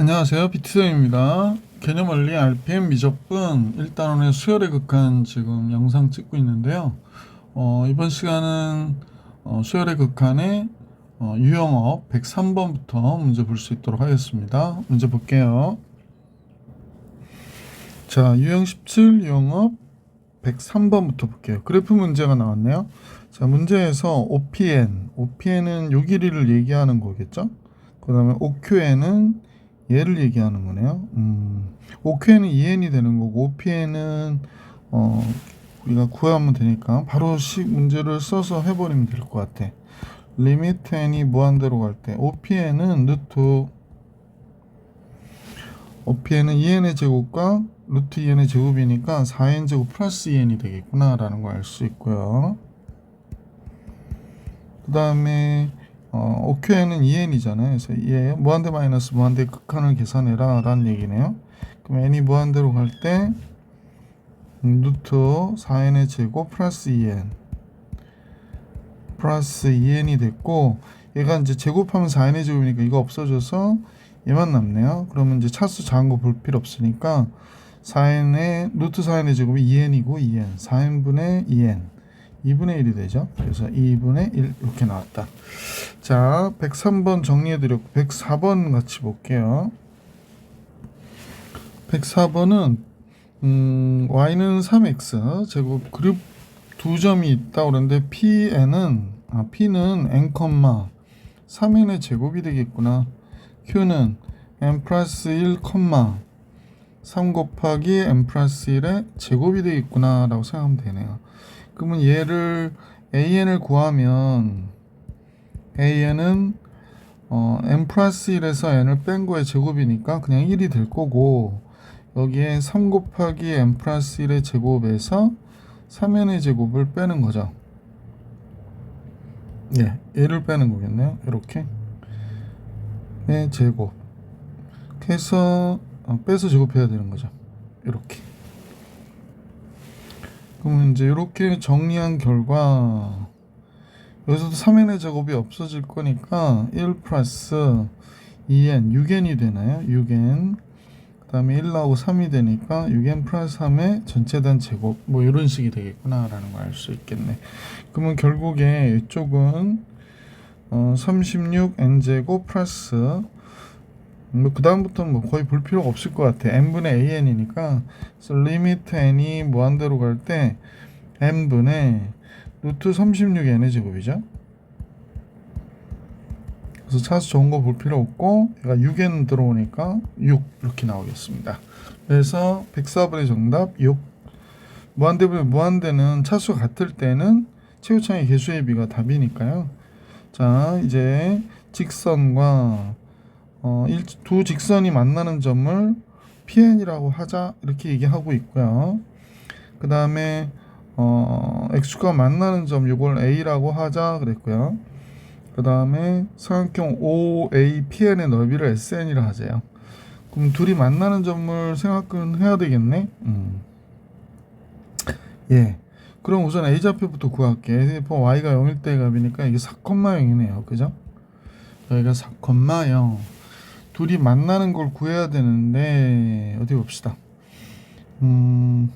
안녕하세요. 비트쌤입니다. 개념원리 RPM 미적분 1단원의 수열의 극한 지금 영상 찍고 있는데요. 이번 시간은 수열의 극한의 유형업 103번부터 문제 볼 수 있도록 하겠습니다. 문제 볼게요. 자, 유형 17 유형업 103번부터 볼게요. 그래프 문제가 나왔네요. 자, 문제에서 OPN은 요 길이를 얘기하는 거겠죠? 그 다음에 OQN은 얘를 얘기하는 거네요. OQN은 2n이 되는 거고 OPN은 우리가 구하면 되니까 바로 문제를 써서 해버리면 될 것 같아. 리미트 n이 무한대로 갈 때 OPN은 2n의 제곱과 루트 2n의 제곱이니까 4n 제곱 플러스 2n이 되겠구나 라는 걸 알 수 있고요. 그 다음에 OQN은 2n이잖아요. 그래서 얘 무한대 마이너스 무한대 극한을 계산해라 라는 얘기네요. 그럼 n이 무한대로 갈 때 루트 4n의 제곱 플러스 2n이 됐고, 얘가 이제 제곱하면 4n의 제곱이니까 이거 없어져서 얘만 남네요. 그러면 이제 차수 작은 거 볼 필요 없으니까 루트 4n의 제곱이 2n이고 2n 4n분의 2n 2분의 1이 되죠. 그래서 2분의 1 이렇게 나왔다. 자, 103번 정리해드렸고 104번 같이 볼게요. 104번은 y는 3x 제곱 그룹 두 점이 있다 그러는데 p는 n, 3n의 제곱이 되겠구나. q는 n 플러스 1, 3 곱하기 n 플러스 1의 제곱이 되겠구나 라고 생각하면 되네요. 그러면 얘를 an을 구하면 an은 n 플러스 1에서 n을 뺀 거의 제곱이니까 그냥 1이 될 거고, 여기에 3 곱하기 n 플러스 1의 제곱에서 3n의 제곱을 빼는 거죠. 예, 얘를 빼는 거겠네요. 이렇게 의 제곱 해서 빼서 제곱해야 되는 거죠. 이렇게. 그러면 이제 이렇게 정리한 결과 여기서도 3n의 제곱이 없어질 거니까 1 플러스 2n, 6n이 되나요? 6n. 그 다음에 1 나오고 3이 되니까 6n 플러스 3의 전체단 제곱, 뭐 이런 식이 되겠구나 라는 걸 알 수 있겠네. 그러면 결국에 이쪽은 36n 제곱 플러스 그 다음부터는 뭐 거의 볼 필요가 없을 것 같아. n분의 an이니까. 그래서 리미트 n이 무한대로 갈 때 n분의 루트 36n의 제곱이죠. 그래서 차수 좋은 거 볼 필요 없고 얘가 6n 들어오니까 6 이렇게 나오겠습니다. 그래서 104번의 정답 6. 무한대는 차수가 같을 때는 최고차의 개수의 비가 답이니까요. 자, 이제 직선과 두 직선이 만나는 점을 PN이라고 하자 이렇게 얘기하고 있고요. 그 다음에 X축과 만나는 점 이걸 A라고 하자 그랬고요. 그 다음에 삼각형 OAPN의 넓이를 SN이라 하세요. 그럼 둘이 만나는 점을 생각해야 되겠네. 예. 그럼 우선 A좌표부터 구할게. A좌표 Y가 0일 때의 값이니까 이게 4,0이네요. 그죠? 여기가 4,0. 둘이 만나는 걸 구해야 되는데 어디 봅시다. 근데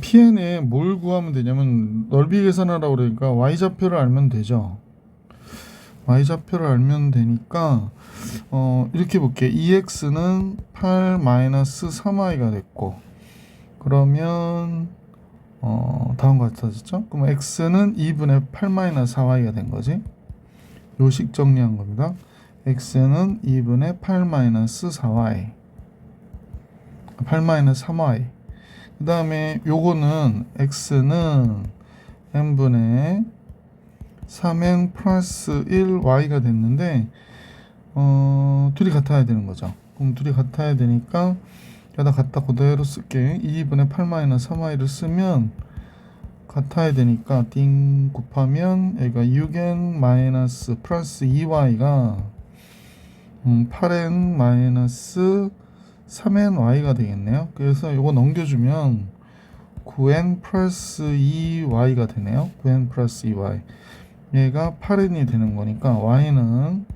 PN에 뭘 구하면 되냐면 넓이 계산하라고 그러니까 Y좌표를 알면 되죠. Y좌표를 알면 되니까 이렇게 볼게. 2x는 8-3y가 됐고, 그러면 다음과 같아졌죠? 그럼 x는 2분의 8-4y가 된 거지. 요식 정리한 겁니다. x는 2분의 8-4y 8-3y. 그 다음에 요거는 x는 n분의 3n 플러스 1y가 됐는데 둘이 같아야 되는 거죠. 그럼 둘이 같아야 되니까 여기다 갖다 그대로 쓸게. 2분의 8-3y를 쓰면 같아야 되니까 띵 곱하면 여기가 6n 마이너스 플러스 2y가 8n 마이너스 3ny가 되겠네요. 그래서 이거 넘겨주면 9n 플러스 2y가 되네요. 9n 플러스 2y. 얘가 8n이 되는 거니까 y는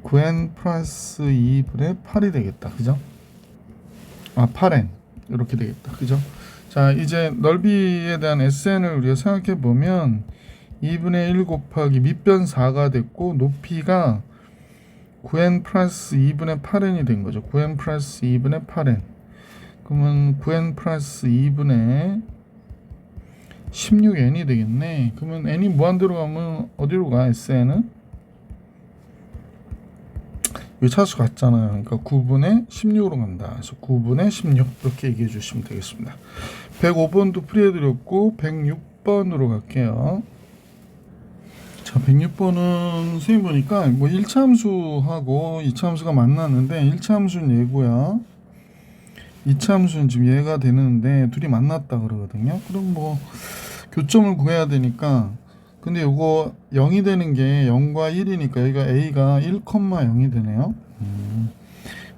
9n 플러스 2분의 8이 되겠다. 그죠? 8n 이렇게 되겠다. 그죠? 자, 이제 넓이에 대한 SN을 우리가 생각해 보면 2분의 1 곱하기 밑변 4가 됐고 높이가 9n 플러스 2분의 8n이 된 거죠. 9n 플러스 2분의 8n. 그러면 9n 플러스 2분의 16n이 되겠네. 그러면 n이 무한대로 가면 어디로 가? SN은? 이 차수 같잖아요. 그러니까 9분의 16으로 간다. 그래서 9분의 16 이렇게 얘기해 주시면 되겠습니다. 105번도 풀이해드렸고 106번으로 갈게요. 자, 106번은 선생님 보니까 뭐 1차 함수하고 2차 함수가 만났는데 1차 함수는 얘고요. 2차 함수는 지금 얘가 되는데 둘이 만났다 그러거든요. 그럼 뭐 교점을 구해야 되니까 근데 요거 0이 되는 게 0과 1이니까 여기가 a가 1,0이 되네요.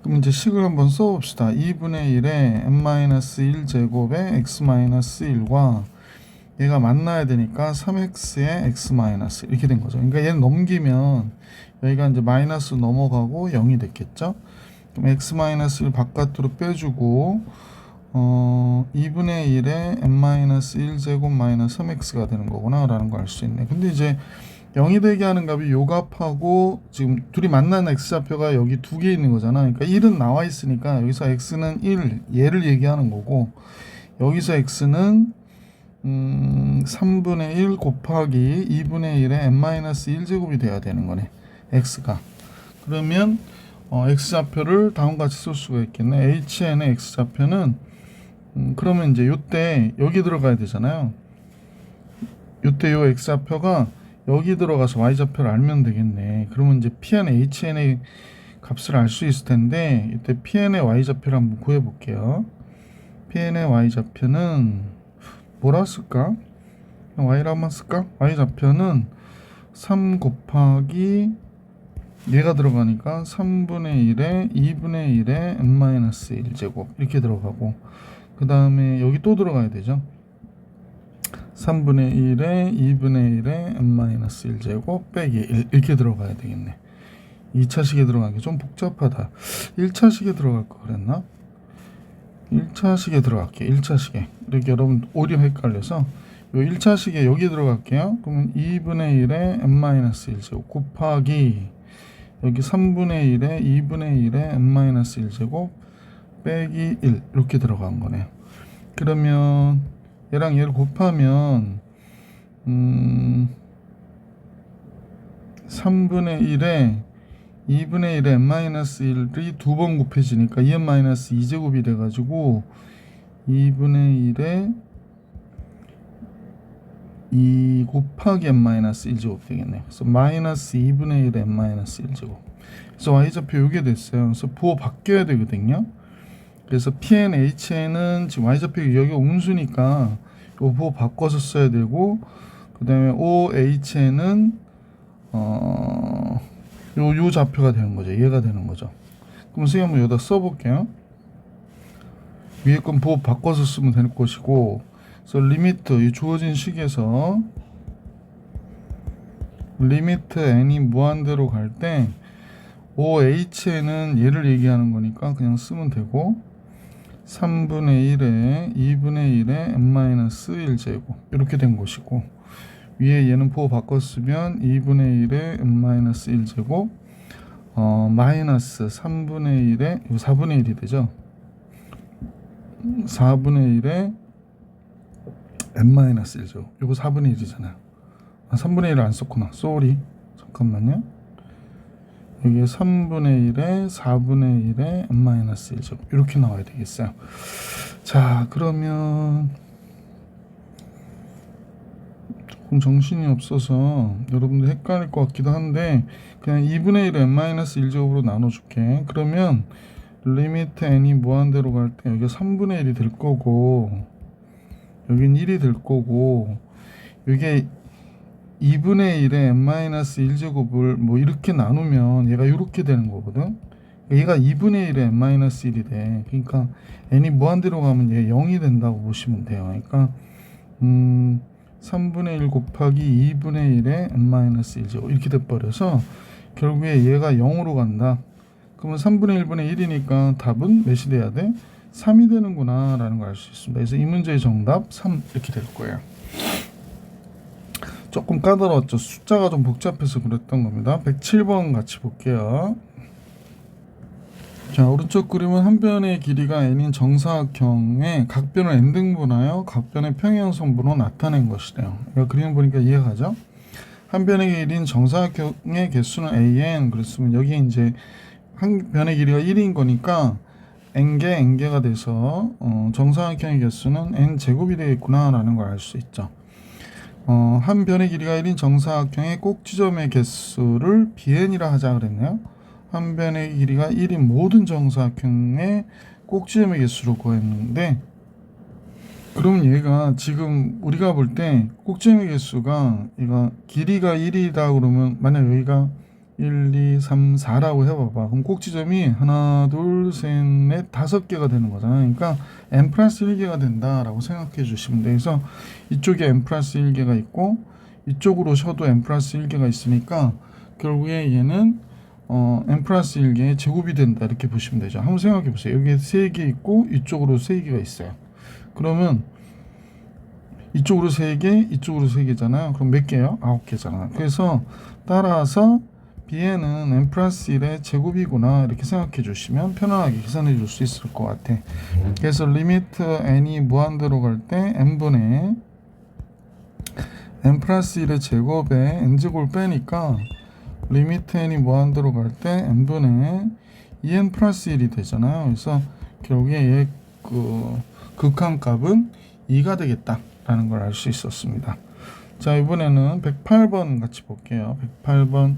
그럼 이제 식을 한번 써봅시다. 2분의 1에 n-1제곱에 x-1과 얘가 만나야 되니까 3x에 x-1 이렇게 된 거죠. 그러니까 얘는 넘기면 여기가 이제 마이너스 넘어가고 0이 됐겠죠. 그럼 x-를 바깥으로 빼주고 2분의 1에 n-1제곱 마이너스 3x가 되는 거구나 라는 걸 알 수 있네. 근데 이제 0이 되게 하는 값이 요 값하고 지금 둘이 만나는 x좌표가 여기 두 개 있는 거잖아. 그러니까 1은 나와 있으니까 여기서 x는 1 얘를 얘기하는 거고 여기서 x는 3분의 1 곱하기 2분의 1에 n-1제곱이 돼야 되는 거네. x가. 그러면 x좌표를 다음같이 쓸 수가 있겠네. hn의 x좌표는 그러면 이제 요때 여기 들어가야 되잖아요. 요때 요 x좌표가 여기 들어가서 y좌표를 알면 되겠네. 그러면 이제 pn의 hn의 값을 알 수 있을 텐데 이때 pn의 y좌표를 한번 구해 볼게요. pn의 y좌표는 뭐라 쓸까? y를 한번 쓸까? y좌표는 3 곱하기 얘가 들어가니까 3분의 1에 2분의 1에 n-1제곱 이렇게 들어가고 그 다음에 여기 또 들어가야 되죠. 3분의 1에 2분의 1에 n-1제곱 빼기 1 이렇게 들어가야 되겠네. 2차식에 들어가기 좀 복잡하다. 1차식에 들어갈 거 그랬나? 1차식에 들어갈게요. 1차식에 이렇게 여러분 오히려 헷갈려서 요 1차식에 여기 들어갈게요. 그러면 2분의 1에 n-1제곱 곱하기 여기 3분의 1에 2분의 1에 n-1제곱 빼기 1 이렇게 들어간 거네요. 그러면 얘랑 얘를 곱하면 3분의 1에 2분의 1에 n-1이 두 번 곱해지니까 2n-2제곱이 돼가지고 2분의 1에 2 곱하기 n-1제곱 되겠네요. 그래서 마이너스 2분의 1에 n-1제곱. 그래서 y좌표 요게 됐어요. 그래서 부호 바뀌어야 되거든요. 그래서 pnh는 지금 y좌표 여기 음수니까 요 부호 바꿔서 써야 되고 그 다음에 oh는 요 좌표가 되는 거죠. 얘가 되는 거죠. 그럼 선생님 한번 여기다 써볼게요. 위에 건 부호 바꿔서 쓰면 될 것이고 그래서 리미트 이 주어진 식에서 리미트 n이 무한대로 갈 때 oh는 얘를 얘기하는 거니까 그냥 쓰면 되고 3분의 1에 2분의 1에 n-1제곱 이렇게 된 것이고 위에 얘는 부호 바꿨으면 2분의 1에 n-1제곱 마이너스 3분의 1에 4분의 1이 되죠. 4분의 1에 n-1제곱 이거 4분의 1이잖아요. 3분의 1을 안 썼구나. 쏘리. 잠깐만요. 여기에 3분의 1에 4분의 1에 n-1제곱 이렇게 나와야 되겠어요. 자, 그러면 조금 정신이 없어서 여러분들 헷갈릴 것 같기도 한데 그냥 2분의 1을 n-1제곱으로 나눠줄게. 그러면 리미트 n이 무한대로 갈 때 여기가 3분의 1이 될 거고 여긴 1이 될 거고 이게 2분의 1에 n-1제곱을 뭐 이렇게 나누면 얘가 이렇게 되는 거거든. 얘가 2분의 1에 n-1이 돼. 그러니까 n이 무한대로 가면 얘 0이 된다고 보시면 돼요. 그러니까 3분의 1 곱하기 2분의 1에 n-1제곱 이렇게 돼버려서 결국에 얘가 0으로 간다. 그러면 3분의 1분의 1이니까 답은 몇이 돼야 돼? 3이 되는구나 라는 걸 알 수 있습니다. 그래서 이 문제의 정답 3 이렇게 될 거예요. 조금 까다로웠죠. 숫자가 좀 복잡해서 그랬던 겁니다. 107번 같이 볼게요. 자, 오른쪽 그림은 한 변의 길이가 n인 정사각형의 각변을 n등분하여 각변의 평행성분으로 나타낸 것이래요. 이거 그림 보니까 이해가죠? 한 변의 길이인 정사각형의 개수는 an 그랬으면 여기 이제 한 변의 길이가 1인 거니까 n개가 돼서 정사각형의 개수는 n제곱이 되겠구나 라는 걸 알 수 있죠. 한 변의 길이가 1인 정사각형의 꼭지점의 개수를 bn이라 하자 그랬네요. 한 변의 길이가 1인 모든 정사각형의 꼭지점의 개수로 구했는데, 그럼 얘가 지금 우리가 볼 때 꼭지점의 개수가 얘가 길이가 1이다 그러면 만약 여기가 1, 2, 3, 4라고 해봐봐. 그럼 꼭지점이 하나, 둘, 셋, 넷, 5개가 되는 거잖아. 그러니까 n 플러스 1개가 된다라고 생각해 주시면 돼. 그래서 이쪽에 n 플러스 1개가 있고 이쪽으로 쳐도 n 플러스 1개가 있으니까 결국에 얘는 n 플러스 1개의 제곱이 된다 이렇게 보시면 되죠. 한번 생각해 보세요. 여기에 3개 있고 이쪽으로 3개가 있어요. 그러면 이쪽으로 3개, 이쪽으로 3개잖아요. 그럼 몇 개예요? 9개잖아. 그래서 따라서 bn은 n 플러스 1의 제곱이구나 이렇게 생각해 주시면 편안하게 계산해 줄 수 있을 것 같아. 그래서 리미트 n이 무한대로 갈 때 n분의 n 플러스 1의 제곱에 n제곱을 빼니까 리미트 n이 무한대로 갈 때 n분의 2n 플러스 1이 되잖아요. 그래서 결국에 얘 극한값은 2가 되겠다라는 걸 알 수 있었습니다. 자, 이번에는 108번 같이 볼게요. 108번.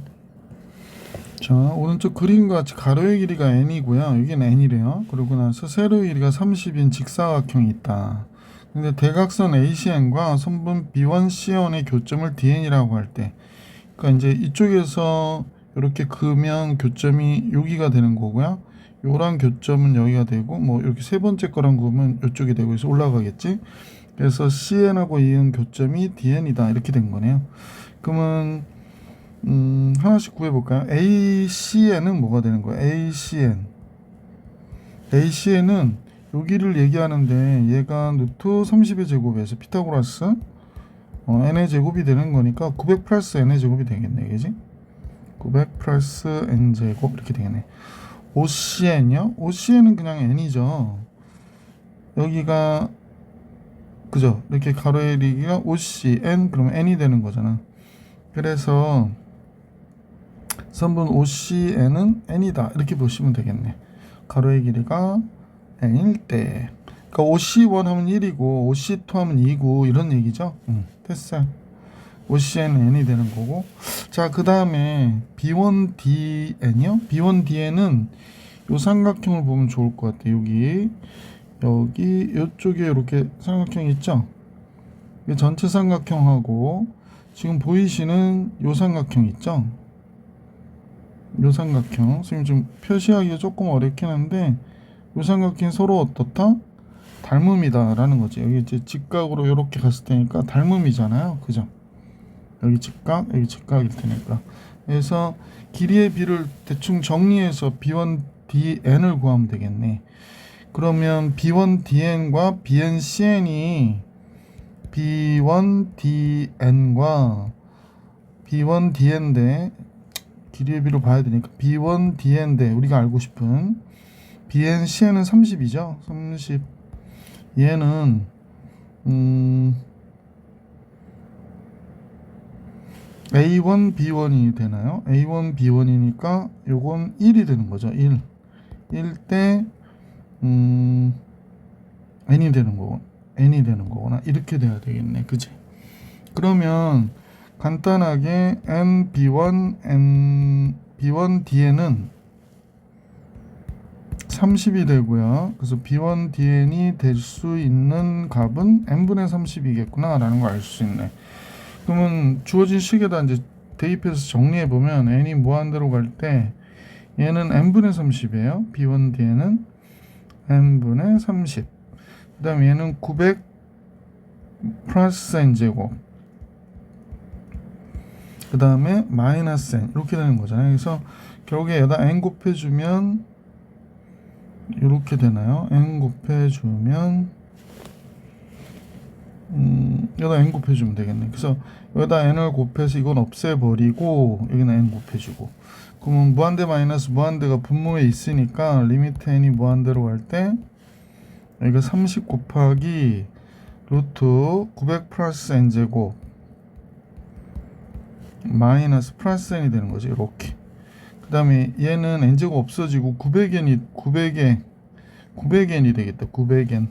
자, 오른쪽 그림과 같이 가로의 길이가 n이고요. 여기는 n이래요. 그러고 나서 세로의 길이가 30인 직사각형이 있다. 근데 대각선 ACN과 선분 B1C1의 교점을 DN이라고 할 때, 그러니까 이제 이쪽에서 이렇게 그으면 교점이 여기가 되는 거고요. 요랑 교점은 여기가 되고, 뭐 이렇게 세 번째 거랑 그으면 이쪽이 되고 해서 올라가겠지. 그래서 CN하고 이은 교점이 DN이다 이렇게 된 거네요. 그러면 하나씩 구해볼까요? ACN은 뭐가 되는 거예요? ACN은 여기를 얘기하는데 얘가 루트 30의 제곱에서 피타고라스 n의 제곱이 되는 거니까 900 플러스 n의 제곱이 되겠네, 그지? 900 플러스 n 제곱 이렇게 되겠네. OCN이요? OCN은 그냥 n이죠. 여기가 그죠? 이렇게 가로의 길이가 OCN 그러면 n이 되는 거잖아. 그래서 선분 OCN은 n이다 이렇게 보시면 되겠네. 가로의 길이가 n일 때, 그러니까 OC1 하면 1이고 OC2 하면 2고 이런 얘기죠. 됐어요. OCN은 n이 되는 거고. 자, 그 다음에 B1DN이요? B1DN은 요 삼각형을 보면 좋을 것 같아요. 여기 이쪽에 이렇게 삼각형이 있죠? 전체 삼각형하고 지금 보이시는 요 삼각형 있죠? 요 삼각형 선생님 좀 표시하기가 조금 어렵긴 한데 요 삼각형이 서로 어떻다? 닮음이다 라는 거지. 여기 이제 직각으로 이렇게 갔을 테니까 닮음이잖아요, 그죠? 여기 직각 여기 직각일 테니까. 그래서 길이의 비를 대충 정리해서 B1DN을 구하면 되겠네. 그러면 B1DN과 BNCN이 B1DN인데 길이의 비로 봐야 되니까 B1DN인데 우리가 알고 싶은 BNCN은 30이죠. 30. 얘는 A1, B1이 되나요? A1, B1이니까 요건 1이 되는 거죠. 1 때 n이 되는 거구나. 이렇게 돼야 되겠네. 그지? 그러면 간단하게 B1DN은 30이 되고요. 그래서 B1DN이 될 수 있는 값은 n분의 30이겠구나 라는 걸 알 수 있네. 그러면 주어진 식에다 이제 대입해서 정리해 보면 n이 무한대로 갈 때 얘는 n분의 30이에요. B1DN은 n분의 30. 그 다음에 얘는 900 플러스 n제곱. 그 다음에 마이너스 n 이렇게 되는 거잖아요. 그래서 결국에 여기다 n 곱해주면 이렇게 되나요? n 곱해주면 여기다 n 곱해주면 되겠네. 그래서 여기다 n을 곱해서 이건 없애버리고 여기는 n 곱해주고, 그러면 무한대 마이너스 무한대가 분모에 있으니까 리미트 n이 무한대로 갈 때 여기가 30 곱하기 루트 900 플러스 n제곱 마이너스 플러스 n이 되는 거지. 이렇게. 그 다음에 얘는 n제곱 없어지고 900n이 되겠다. 900n.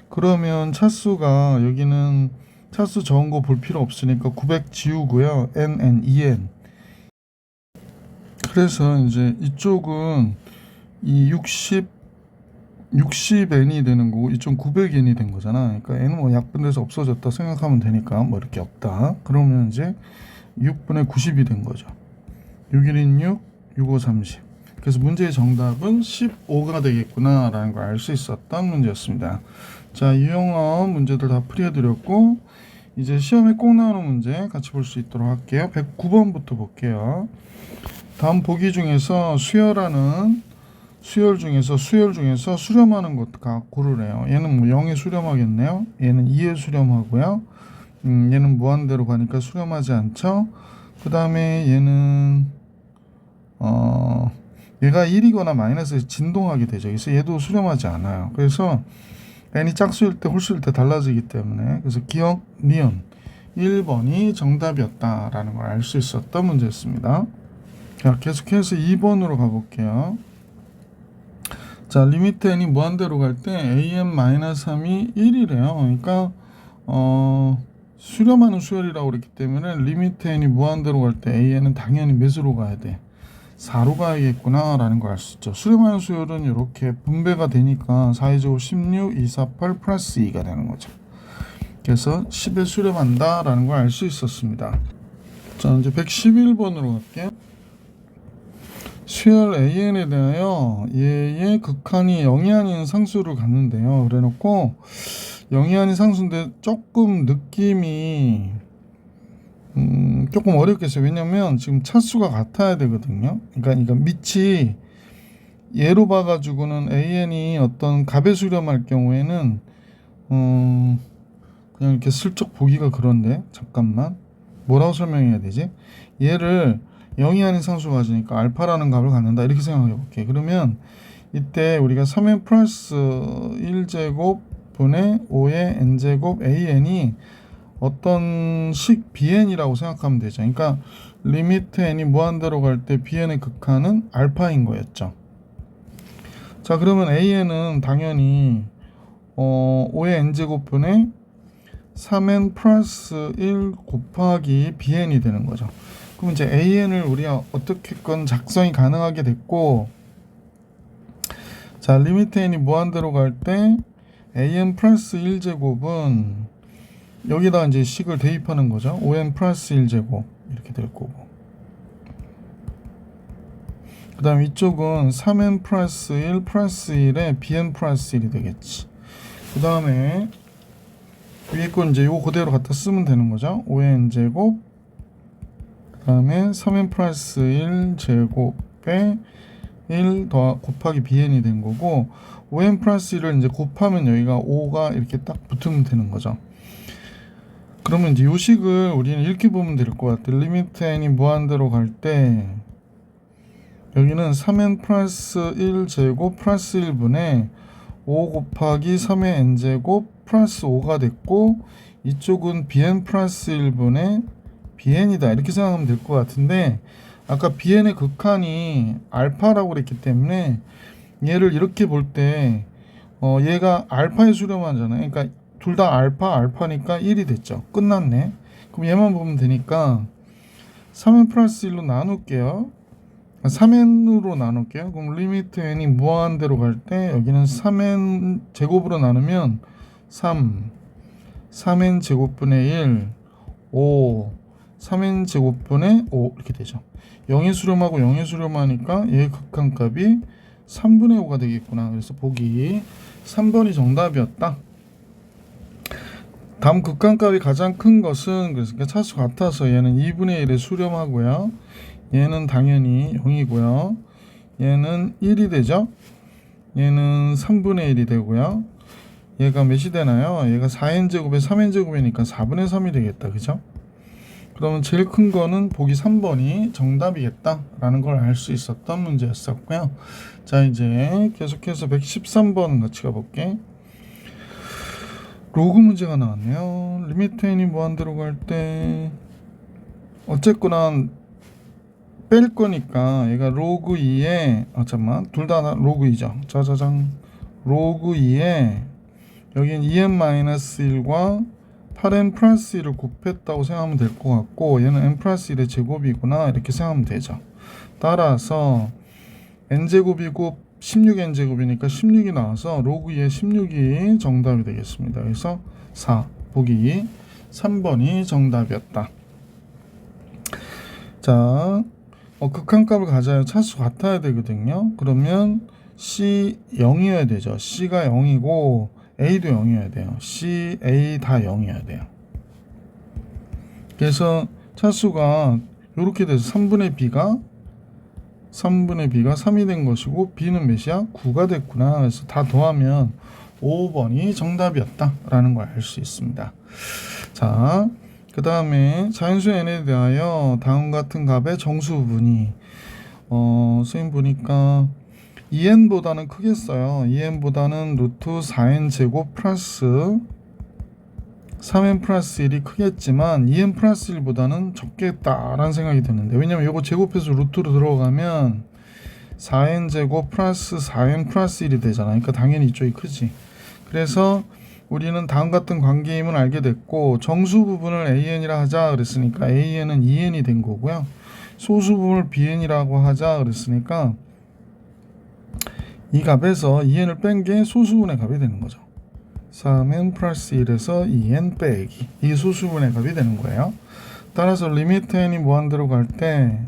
그러면 차수가 여기는 차수 적은 거 볼 필요 없으니까 900 지우고요. n, 2n. 그래서 이제 이쪽은 이 60n이 되는 거고 이쪽 900n이 된 거잖아. 그러니까 n은 뭐 약분돼서 없어졌다 생각하면 되니까 뭐 이렇게 없다. 그러면 이제 6분의 90이 된 거죠. 6 1인 6, 6 5 30. 그래서 문제의 정답은 15가 되겠구나 라는 걸 알 수 있었던 문제였습니다. 자, 유형어 문제들 다 풀이해드렸고 이제 시험에 꼭 나오는 문제 같이 볼 수 있도록 할게요. 109번부터 볼게요. 다음 보기 중에서 수열 중에서 수렴하는 것 고르래요. 얘는 뭐 0에 수렴하겠네요. 얘는 2에 수렴하고요. 얘는 무한대로 가니까 수렴하지 않죠. 그 다음에 얘는 얘가 1이거나 마이너스에서 진동하게 되죠. 그래서 얘도 수렴하지 않아요. 그래서 n이 짝수일 때 홀수일 때 달라지기 때문에, 그래서 기억, 니은 1번이 정답이었다라는 걸 알 수 있었던 문제였습니다. 자, 계속해서 2번으로 가볼게요. 자, 리미트 n이 무한대로 갈 때 an-3이 1이래요. 그러니까 수렴하는 수열이라고 그랬기 때문에 리미트 n이 무한대로 갈 때 an은 당연히 몇으로 가야 돼? 4로 가야겠구나 라는 걸 알 수 있죠. 수렴하는 수열은 이렇게 분배가 되니까 4제곱 16, 2, 4, 8 플러스 2가 되는 거죠. 그래서 10에 수렴한다 라는 걸 알 수 있었습니다. 자, 이제 111번으로 갈게요. 수열 an에 대하여 얘의 극한이 0이 아닌 상수를 갖는데요. 그래 놓고 0이 아닌 상수인데 조금 느낌이 조금 어렵겠어요. 왜냐면 지금 차수가 같아야 되거든요. 그러니까 밑이 예로 봐가지고는 an이 어떤 값에 수렴할 경우에는 그냥 이렇게 슬쩍 보기가 그런데, 잠깐만 뭐라고 설명해야 되지? 얘를 0이 아닌 상수가 가지니까 알파라는 값을 갖는다 이렇게 생각해 볼게. 그러면 이때 우리가 3n 플러스 1제곱 분의 5의 n제곱 an이 어떤 식 bn이라고 생각하면 되죠. 그러니까 리미트 n이 무한대로 갈 때 bn의 극한은 알파인 거였죠. 자, 그러면 an은 당연히 5의 n제곱분의 3n 플러스 1 곱하기 bn이 되는 거죠. 그럼 이제 an을 우리가 어떻게건 작성이 가능하게 됐고, 자, 리미트 n이 무한대로 갈 때 an 플러스 1제곱은 여기다 이제 식을 대입하는 거죠. 5n 플러스 1제곱 이렇게 될 거고, 그 다음 이쪽은 3n 플러스 1 플러스 1에 bn 플러스 1이 되겠지. 그 다음에 위에 건 이제 요거 그대로 갖다 쓰면 되는 거죠. 5n 제곱 그 다음에 3n 플러스 1 제곱에 1 더 곱하기 bn이 된 거고, 5n 플러스 1을 이제 곱하면 여기가 5가 이렇게 딱 붙으면 되는 거죠. 그러면 이제 요 식을 우리는 이렇게 보면 될 것 같아요. 리미트 n이 무한대로 갈 때 여기는 3n 플러스 1 제곱 플러스 1분의 5 곱하기 3의 n제곱 플러스 5가 됐고, 이쪽은 bn 플러스 1분의 bn이다 이렇게 생각하면 될 것 같은데, 아까 bn의 극한이 알파라고 그랬기 때문에 얘를 이렇게 볼 때 얘가 알파에 수렴하잖아요. 그러니까 둘 다 알파니까 1이 됐죠. 끝났네. 그럼 얘만 보면 되니까 3n 플러스 1로 나눌게요. 3n으로 나눌게요. 그럼 리미트 n이 무한대로 갈 때 여기는 3n 제곱으로 나누면 3n 제곱분의 1, 5, 3n 제곱분의 5 이렇게 되죠. 0에 수렴하고 0에 수렴하니까 얘의 극한값이 3분의 5가 되겠구나. 그래서 보기 3번이 정답이었다. 다음 극한값이 가장 큰 것은 그러니까 차수 같아서 얘는 2분의 1에 수렴하고요. 얘는 당연히 0이고요. 얘는 1이 되죠. 얘는 3분의 1이 되고요. 얘가 몇이 되나요? 얘가 4n제곱에 3n제곱이니까 4분의 3이 되겠다. 그죠? 그러면 제일 큰 거는 보기 3번이 정답이겠다 라는 걸 알 수 있었던 문제였었고요. 자, 이제 계속해서 113번 같이 가볼게. 로그 문제가 나왔네요. 리미트 n이 무한대로 갈 때 어쨌거나 뺄 거니까 얘가 로그 2에 잠깐만 둘 다 로그 2죠. 짜자잔 로그 2에 여긴 2n-1과 8n 플러스 1을 곱했다고 생각하면 될 것 같고 얘는 n 플러스 1의 제곱이구나 이렇게 생각하면 되죠. 따라서 n제곱이고 16n제곱이니까 16이 나와서 로그 2의 16이 정답이 되겠습니다. 그래서 4 보기 3번이 정답이었다. 자, 극한값을 가져야 차수 같아야 되거든요. 그러면 C 0이어야 되죠. C가 0이고 A도 0이어야 돼요. C, A 다 0이어야 돼요. 그래서 차수가 이렇게 돼서 3분의 B가 3이 된 것이고 B는 몇이야? 9가 됐구나. 그래서 다 더하면 5번이 정답이었다 라는 걸 알 수 있습니다. 자, 그 다음에 자연수 n에 대하여 다음 같은 값의 정수 부분이 선생님 보니까 2n보다는 크겠어요. 2n보다는 루트 4n 제곱 플러스 3n 플러스 1이 크겠지만 2n 플러스 1보다는 적겠다라는 생각이 드는데, 왜냐면 이거 제곱해서 루트로 들어가면 4n 제곱 플러스 4n 플러스 1이 되잖아. 그러니까 당연히 이쪽이 크지. 그래서 우리는 다음 같은 관계임을 알게 됐고, 정수 부분을 an이라 하자 그랬으니까 an은 2n이 된 거고요. 소수 부분을 bn이라고 하자 그랬으니까 이 값에서 2n을 뺀 게 소수분의 값이 되는 거죠. 3n 플러스 1에서 2n 빼기, 이 소수분의 값이 되는 거예요. 따라서 리미트 n이 무한대로 갈 때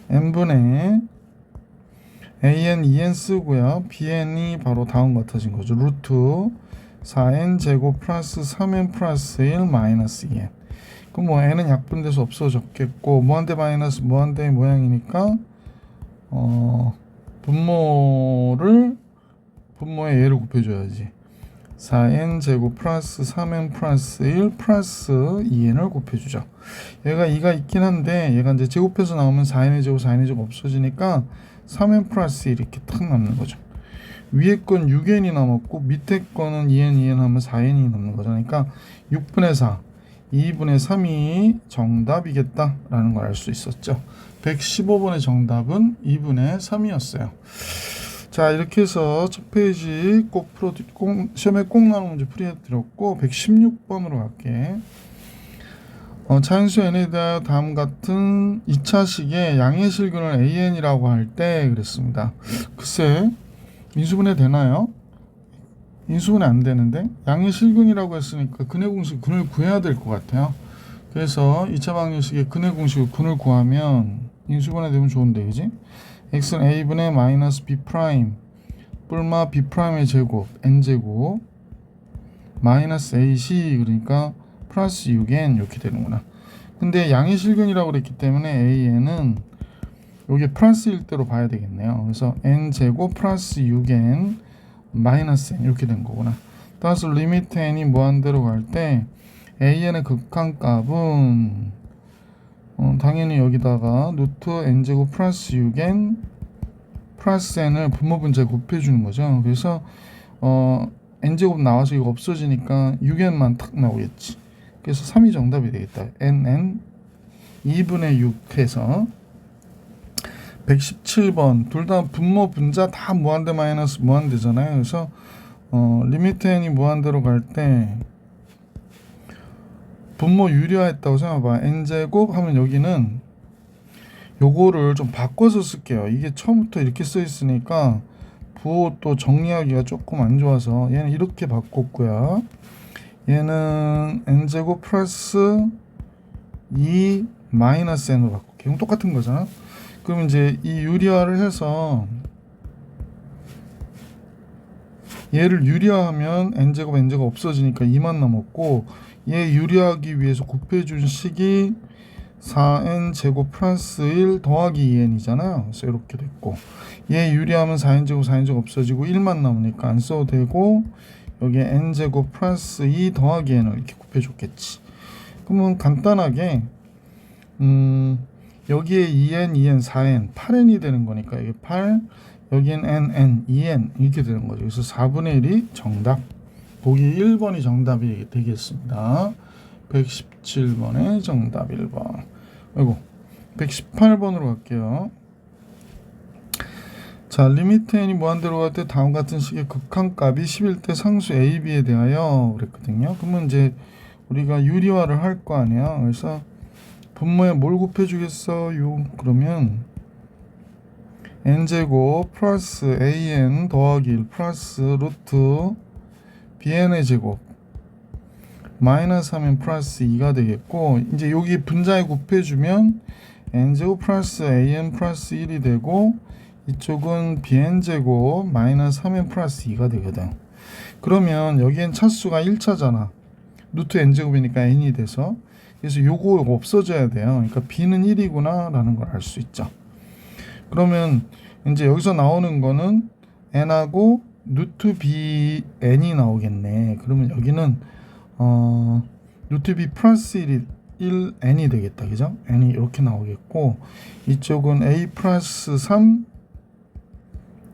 n분의 an 2n 쓰고요. bn이 바로 다음 같아진 거죠. 루트 4n 제곱 플러스 3n 플러스 1 마이너스 2n. 그럼 뭐 n은 약분돼서 없어졌겠고, 무한대 마이너스 무한대의 모양이니까 분모의 얘를 곱해줘야지. 4n 제곱 플러스 3n 플러스 1 플러스 2n을 곱해주죠. 얘가 2가 있긴 한데 얘가 이제 제곱해서 나오면 4n의 제곱 4n의 제곱 없어지니까 3n 플러스 1 이렇게 탁 남는 거죠. 위에 건 6n이 남았고 밑에 거는 2n 하면 4n이 남는 거죠. 그러니까 6분의 4 2분의 3이 정답이겠다라는 걸 알 수 있었죠. 115번의 정답은 2분의 3이었어요. 자, 이렇게 해서 첫 페이지 시험에 꼭 나오는 문제 풀이해드렸고, 116번으로 갈게. 자연수 n에 대하여 다음 같은 2차식의 양의 실근을 an이라고 할 때 그랬습니다. 글쎄, 인수분해 되나요? 인수분해 안 되는데 양의 실근이라고 했으니까 근의 공식 근을 구해야 될 것 같아요. 그래서 2차 방정식의 근의 공식을 근을 구하면 인수분해 되면 좋은데, 그지? x는 a분의 마이너스 b 프라임 뿔마 b 프라임의 제곱 n제곱 마이너스 ac, 그러니까 플러스 6n 이렇게 되는구나. 근데 양의 실근이라고 그랬기 때문에 an은 여기 플러스일 대로 봐야 되겠네요. 그래서 n제곱 플러스 6n 마이너스 n 이렇게 된 거구나. 따라서 리미트 n이 무한대로 갈 때 an의 극한값은 당연히 여기다가 루트 n제곱 플러스 6n 플러스 n을 분모분자에 곱해주는 거죠. 그래서 n제곱 나와서 이거 없어지니까 6n만 탁 나오겠지. 그래서 3이 정답이 되겠다. nn 2분의 6 해서 117번 둘 다 분모 분자 다 무한대 마이너스 무한대잖아요. 그래서 리미트 n이 무한대로 갈 때 분모 유리화했다고 생각해봐. n제곱 하면 여기는 요거를 좀 바꿔서 쓸게요. 이게 처음부터 이렇게 써 있으니까 부호 또 정리하기가 조금 안 좋아서 얘는 이렇게 바꿨고요. 얘는 n제곱 플러스 2 마이너스 n으로 바꿀게요. 이건 똑같은 거잖아. 그럼 이제 이 유리화를 해서 얘를 유리화하면 n제곱 n제곱 없어지니까 2만 남았고, 얘 유리하기 위해서 곱해준 식이 4n제곱 플러스 1 더하기 2n이잖아요. 그래서 이렇게 됐고, 얘 유리하면 4n제곱 4n제곱 없어지고 1만 남으니까 안 써도 되고, 여기에 n제곱 플러스 2 더하기 n을 이렇게 곱해줬겠지. 그러면 간단하게 여기에 2n, 2n, 4n, 8n이 되는 거니까 이게 8, 여기엔 n, 2n 이렇게 되는 거죠. 그래서 4분의 1이 정답. 보기 1번이 정답이 되겠습니다. 117번의 정답 1번. 아이고, 118번으로 갈게요. 자, 리미트 n이 무한대로 갈 때 다음 같은 식의 극한값이 10일 때 상수 a, b에 대하여 그랬거든요. 그러면 이제 우리가 유리화를 할 거 아니야. 그래서 분모에 뭘 곱해주겠어요? 그러면 n제곱 플러스 an 더하기 1 플러스 루트 bn의 제곱 마이너스 하면 플러스 2가 되겠고, 이제 여기 분자에 곱해주면 n제곱 플러스 an 플러스 1이 되고, 이쪽은 bn제곱 마이너스 3n 플러스 2가 되거든. 그러면 여기엔 차수가 1차잖아. 루트 n제곱이니까 n이 돼서. 그래서 요거 없어져야 돼요. 그러니까 b는 1이구나 라는 걸 알 수 있죠. 그러면 이제 여기서 나오는 거는 n하고 루트 bn이 나오겠네. 그러면 여기는 루트 b 플러스 1n이 되겠다. 그죠? n이 이렇게 나오겠고, 이쪽은 a 플러스 3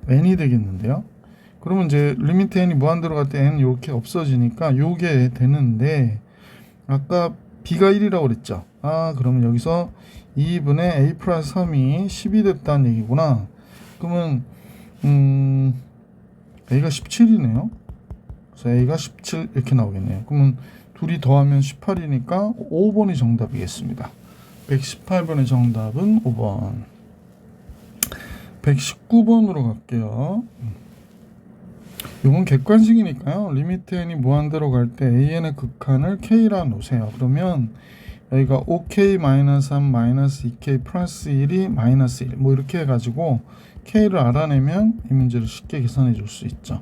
n이 되겠는데요. 그러면 이제 리미트 n이 무한대로 갈 때 n 이렇게 없어지니까 요게 되는데, 아까 b가 1이라고 그랬죠. 그러면 여기서 2분의 a 플러스 3이 10이 됐다는 얘기구나. 그러면 a가 17이네요. 그래서 a가 17 이렇게 나오겠네요. 그러면 둘이 더하면 18이니까 5번이 정답이겠습니다. 118번의 정답은 5번. 119번으로 갈게요. 이건 객관식이니까요. 리미트 n이 무한대로 갈 때 an의 극한을 k라 놓으세요. 그러면 여기가 5k-3 2k 플러스 1이 마이너스 1 뭐 이렇게 해가지고 k를 알아내면 이 문제를 쉽게 계산해 줄 수 있죠.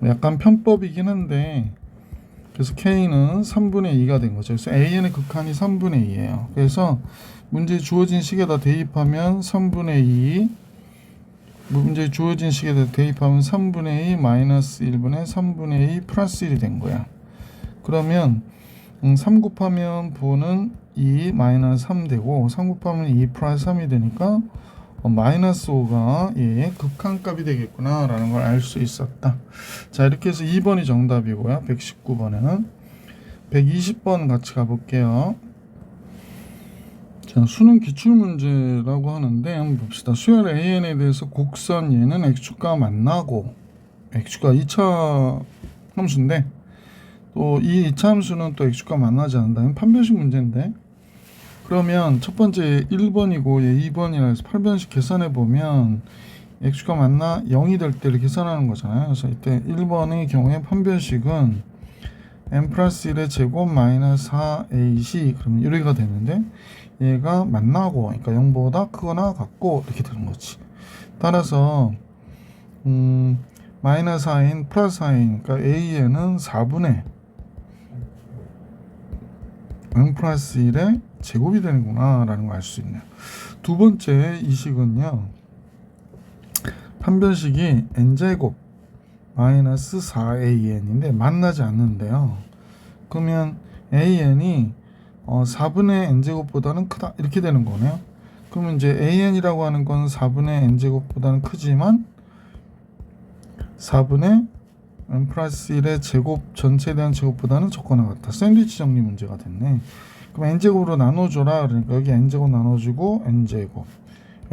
약간 편법이긴 한데, 그래서 k는 3분의 2가 된 거죠. 그래서 an의 극한이 3분의 2예요. 그래서 문제에 주어진 식에다 대입하면 3분의 2, 문제에 주어진 식에다 대입하면 3분의 2 마이너스 1분의 3분의 2 플러스 1이 된 거야. 그러면 3 곱하면 부호는 2 마이너스 3 되고, 3 곱하면 2 플러스 3이 되니까 마이너스 5가 얘의 극한값이 되겠구나 라는 걸 알 수 있었다. 자, 이렇게 해서 2번이 정답이고요. 119번에는 120번 같이 가볼게요. 자, 수능 기출문제라고 하는데 한번 봅시다. 수열 AN에 대해서 곡선 얘는 x축과 만나고, x축과 2차 함수인데 또 이 2차 함수는 또 x축과 만나지 않는다는 판별식 문제인데, 그러면 첫 번째 1번이고 얘 2번이라 해서 8변식 계산해 보면 x축과 만나 0이 될 때를 계산하는 거잖아요. 그래서 이때 1번의 경우에 판별식은 n 플러스 1의 제곱 마이너스 4ac, 그러면 이렇게가 되는데, 얘가 만나고, 그러니까 0보다 크거나 같고 이렇게 되는 거지. 따라서 마이너스 4n 플러스 4n, 그러니까 a에는 4분의 n 플러스 1의 제곱이 되는구나 라는 걸 알 수 있네요. 두 번째 이 식은요, 판별식이 n제곱 마이너스 4an인데 만나지 않는데요. 그러면 an이 4분의 n제곱보다는 크다 이렇게 되는 거네요. 그러면 이제 an이라고 하는 건 4분의 n제곱보다는 크지만 4분의 n 플러스 1의 제곱 전체에 대한 제곱보다는 적거나 같다. 샌드위치 정리 문제가 됐네. 그럼 n제곱으로 나눠줘라. 그러니까 여기 n제곱 나눠주고 n제곱,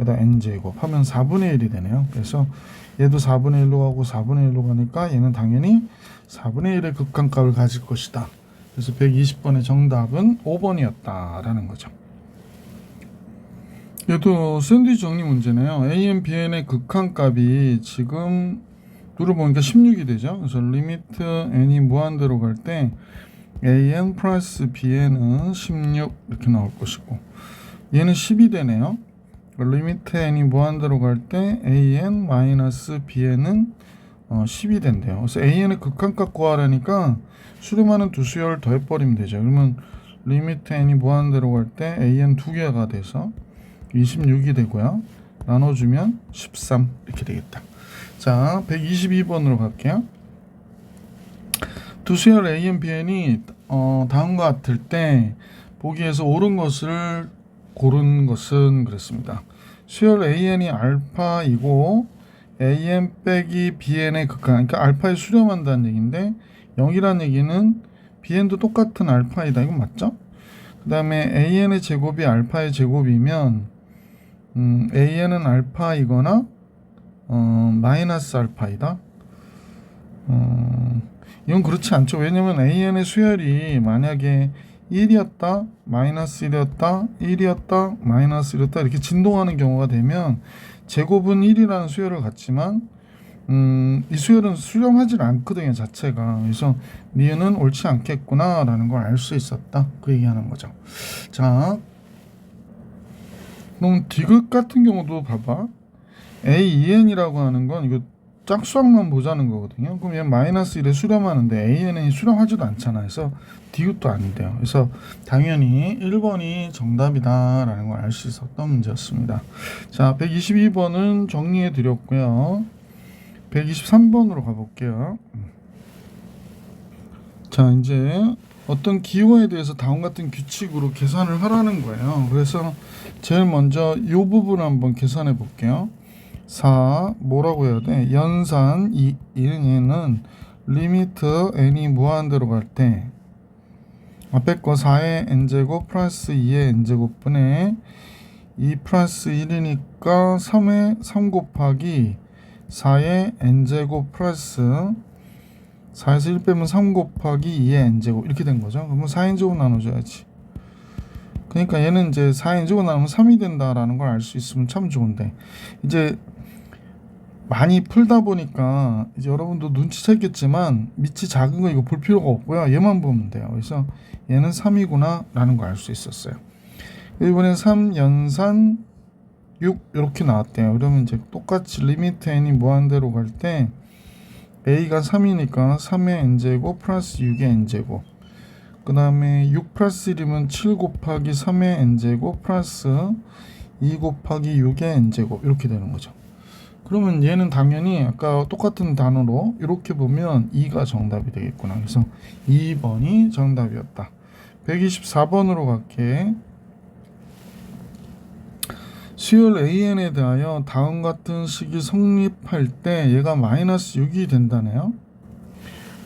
여기다 n제곱 하면 4분의 1이 되네요. 그래서 얘도 4분의 1로 가고 4분의 1로 가니까 얘는 당연히 4분의 1의 극한값을 가질 것이다. 그래서 120번의 정답은 5번이었다 라는 거죠. 얘도 샌드위치 정리 문제네요. AN, BN의 극한값이 지금 눌러보니까 16이 되죠. 그래서 리미트 n이 무한대로 갈 때 AN 플러스 BN은 16 이렇게 나올 것이고, 얘는 10이 되네요. 리미트 n이 무한대로 갈 때 AN 마이너스 BN은 10이 된대요. 그래서 AN의 극한값 구하라니까 수렴하는 두 수열을 더해버리면 되죠. 그러면 리미트 n이 무한대로 갈 때 AN 두 개가 돼서 26이 되고요. 나눠주면 13 이렇게 되겠다. 자, 122번으로 갈게요. 두 수열 AN, BN이 다음과 같을 때 보기에서 옳은 것을 고른 것은 그랬습니다. 수열 AN이 알파이고 AN 빼기 BN의 극한, 그러니까 알파에 수렴한다는 얘기인데 0이라는 얘기는 BN도 똑같은 알파이다. 이건 맞죠? 그 다음에 AN의 제곱이 알파의 제곱이면 AN은 알파이거나 마이너스 알파이다. 이건 그렇지 않죠. 왜냐면 AN의 수열이 만약에 1이었다, 마이너스 1이었다, 1이었다, 마이너스 1이었다 이렇게 진동하는 경우가 되면 제곱은 1이라는 수열을 갖지만 이 수열은 수렴하지 않거든요, 자체가. 그래서 니은은 옳지 않겠구나 라는 걸 알 수 있었다, 그 얘기하는 거죠. 자, 그럼 디귿 같은 경우도 봐봐. AEN이라고 하는 건 이거 짝수항만 보자는 거거든요. 그럼 얘 마이너스 1에 수렴하는데 AN이 수렴하지도 않잖아. 그래서 디귿도 아닌데요. 그래서 당연히 1번이 정답이다 라는 걸 알 수 있었던 문제였습니다. 자, 122번은 정리해 드렸고요. 123번으로 가볼게요. 자, 이제 어떤 기호에 대해서 다음과 같은 규칙으로 계산을 하라는 거예요. 그래서 제일 먼저 이 부분 한번 계산해 볼게요. 4 뭐라고 해야 돼? 연산 2는 리미트 n이 무한대로 갈 때 앞에 거 4의 n제곱 플러스 2의 n제곱분의 2 플러스 1이니까 3의 3 곱하기 4의 n제곱 플러스 4에서 1 빼면 3 곱하기 2의 n제곱 이렇게 된 거죠. 그러면 4n제곱 나눠줘야지. 그러니까 얘는 이제 4n제곱 나누면 3이 된다라는 걸 알 수 있으면 참 좋은데, 이제 많이 풀다 보니까 이제 여러분도 눈치챘겠지만 밑이 작은 거 이거 볼 필요가 없고요. 얘만 보면 돼요. 그래서 얘는 3이구나 라는 걸 알 수 있었어요. 이번에 3 연산 6 이렇게 나왔대요. 그러면 이제 똑같이 리미트 n이 무한대로 갈 때 a가 3이니까 3의 n제곱 플러스 6의 n제곱, 그 다음에 6 플러스 1이면 7 곱하기 3의 n제곱 플러스 2 곱하기 6의 n제곱 이렇게 되는 거죠. 그러면 얘는 당연히 아까 똑같은 단어로 이렇게 보면 2가 정답이 되겠구나. 그래서 2번이 정답이었다. 124번으로 갈게. 수열 AN에 대하여 다음 같은 식이 성립할 때 얘가 마이너스 6이 된다네요.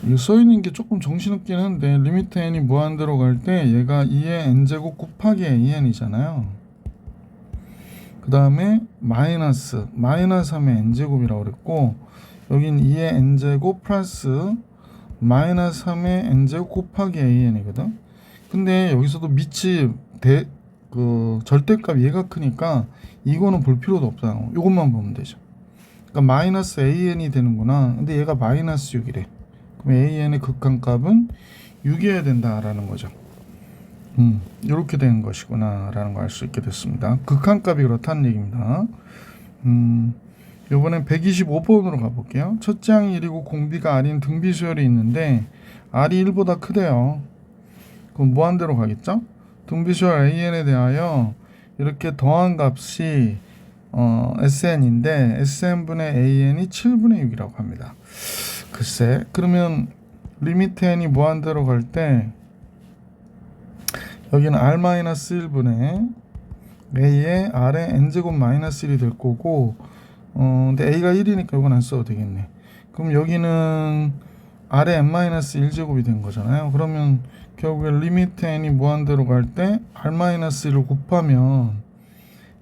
이거 써있는 게 조금 정신없긴 한데 리미트 n이 무한대로 갈 때 얘가 2의 n제곱 곱하기 an이잖아요. 그 다음에 마이너스 3의 n제곱이라고 그랬고 여긴 2의 n제곱 플러스 마이너스 3의 n제곱 곱하기 an이거든. 근데 여기서도 밑이 절대값 얘가 크니까 이거는 볼 필요도 없다. 이것만 보면 되죠. 그러니까 마이너스 an이 되는구나. 근데 얘가 마이너스 6이래. 그럼 an의 극한값은 6이어야 된다라는 거죠. 이렇게 된 것이구나 라는 걸 알 수 있게 됐습니다. 극한값이 그렇다는 얘기입니다. 이번엔 125번으로 가볼게요. 첫째 항이 1이고 공비가 r인 등비수열이 있는데 r이 1보다 크대요. 그럼 무한대로 가겠죠? 등비수열 an에 대하여 이렇게 더한 값이 sn인데 sn분의 an이 7분의 6이라고 합니다. 글쎄, 그러면 리미트 n이 무한대로 갈 때 여기는 r-1분의 a의 r의 n제곱 마이너스 1이 될 거고, 근데 a가 1이니까 이건 안 써도 되겠네. 그럼 여기는 r의 n-1제곱이 된 거잖아요. 그러면 결국에 리미트 n이 무한대로 갈 때 r-1을 곱하면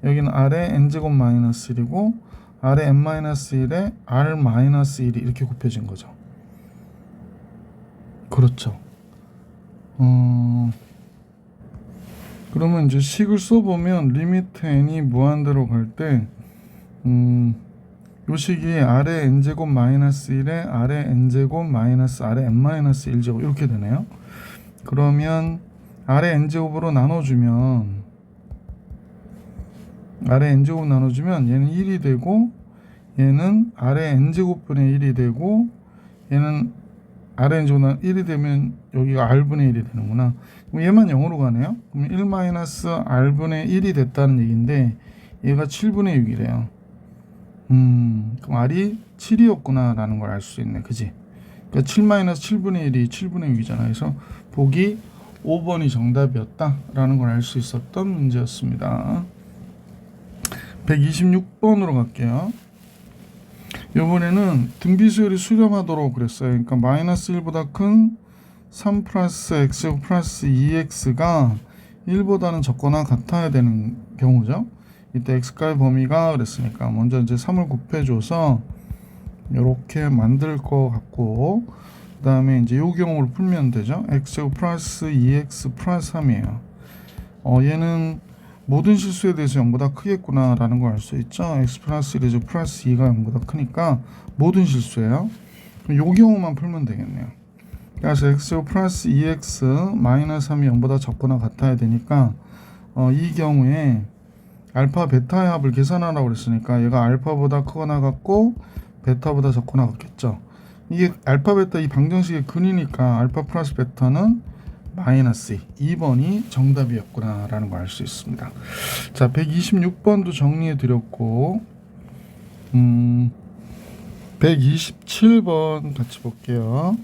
여기는 r의 n제곱 마이너스 1이고 r의 n-1에 r-1이 이렇게 곱해진 거죠. 그렇죠. 그러면 이제 식을 써보면 리미트 n이 무한대로 갈 때 요 식이 r의 n제곱 마이너스 1에 r의 n제곱 마이너스 r의 n-1제곱 이렇게 되네요. 그러면 r의 n제곱으로 나눠주면 얘는 1이 되고 얘는 아래 n제곱분의 1이 되고 얘는 아래 n제곱분의 1이 되면 여기가 r분의 1이 되는구나. 그럼 얘만 0으로 가네요. 그럼 1-r분의 1이 됐다는 얘기인데 얘가 7분의 6이래요. 그럼 r이 7이었구나 라는 걸 알 수 있네. 그지? 그러니까 7-7분의 1이 7분의 6이잖아. 그래서 보기 5번이 정답이었다 라는 걸 알 수 있었던 문제였습니다. 126번으로 갈게요. 이번에는 등비수열이 수렴하도록 그랬어요. 그러니까 마이너스 1보다 큰 3 플러스 x 플러스 2x가 1보다는 적거나 같아야 되는 경우죠. 이때 x가의 범위가 그랬으니까 먼저 이제 3을 곱해줘서 이렇게 만들 것 같고, 그 다음에 이제 이 경우를 풀면 되죠. x 플러스 2x 플러스 3이에요. 얘는 모든 실수에 대해서 0보다 크겠구나 라는 걸 알 수 있죠. x 플러스 1에서 플러스 2가 0보다 크니까 모든 실수예요. 이 경우만 풀면 되겠네요. 그래서 x 플러스 2x 마이너스 3이 0보다 적거나 같아야 되니까 이 경우에 알파 베타의 합을 계산하라고 그랬으니까 얘가 알파보다 크거나 같고 베타보다 적거나 같겠죠. 이게 알파 베타 이 방정식의 근이니까 알파 플러스 베타는 마이너스 2번이 정답이었구나 라는 걸 알 수 있습니다. 자, 126번도 정리해 드렸고 127번 같이 볼게요.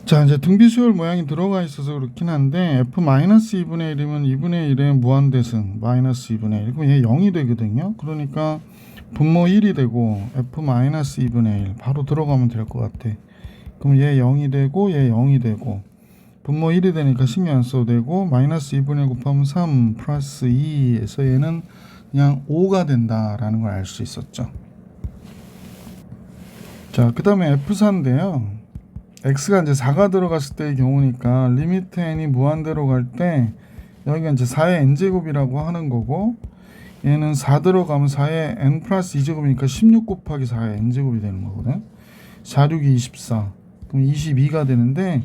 자, 이제 등비수열 모양이 들어가 있어서 그렇긴 한데 f-2분의 1이면 2분의 1의 무한대승 마이너스 2분의 1, 그럼 얘 0이 되거든요. 그러니까 분모 1이 되고 f-2분의 1 바로 들어가면 될 것 같아. 그럼 얘 0이 되고 얘 0이 되고 분모 1이 되니까 신경 안 써도 되고 마이너스 2분의 1 곱하면 3 플러스 2에서 얘는 그냥 5가 된다라는 걸 알 수 있었죠. 자, 그 다음에 f4인데요. x가 이제 4가 들어갔을 때의 경우니까 리미트 n이 무한대로 갈 때 여기가 이제 4의 n제곱이라고 하는 거고, 얘는 4 들어가면 4의 n 플러스 2제곱이니까 16 곱하기 4의 n제곱이 되는 거거든. 4, 6이 24. 그럼 22가 되는데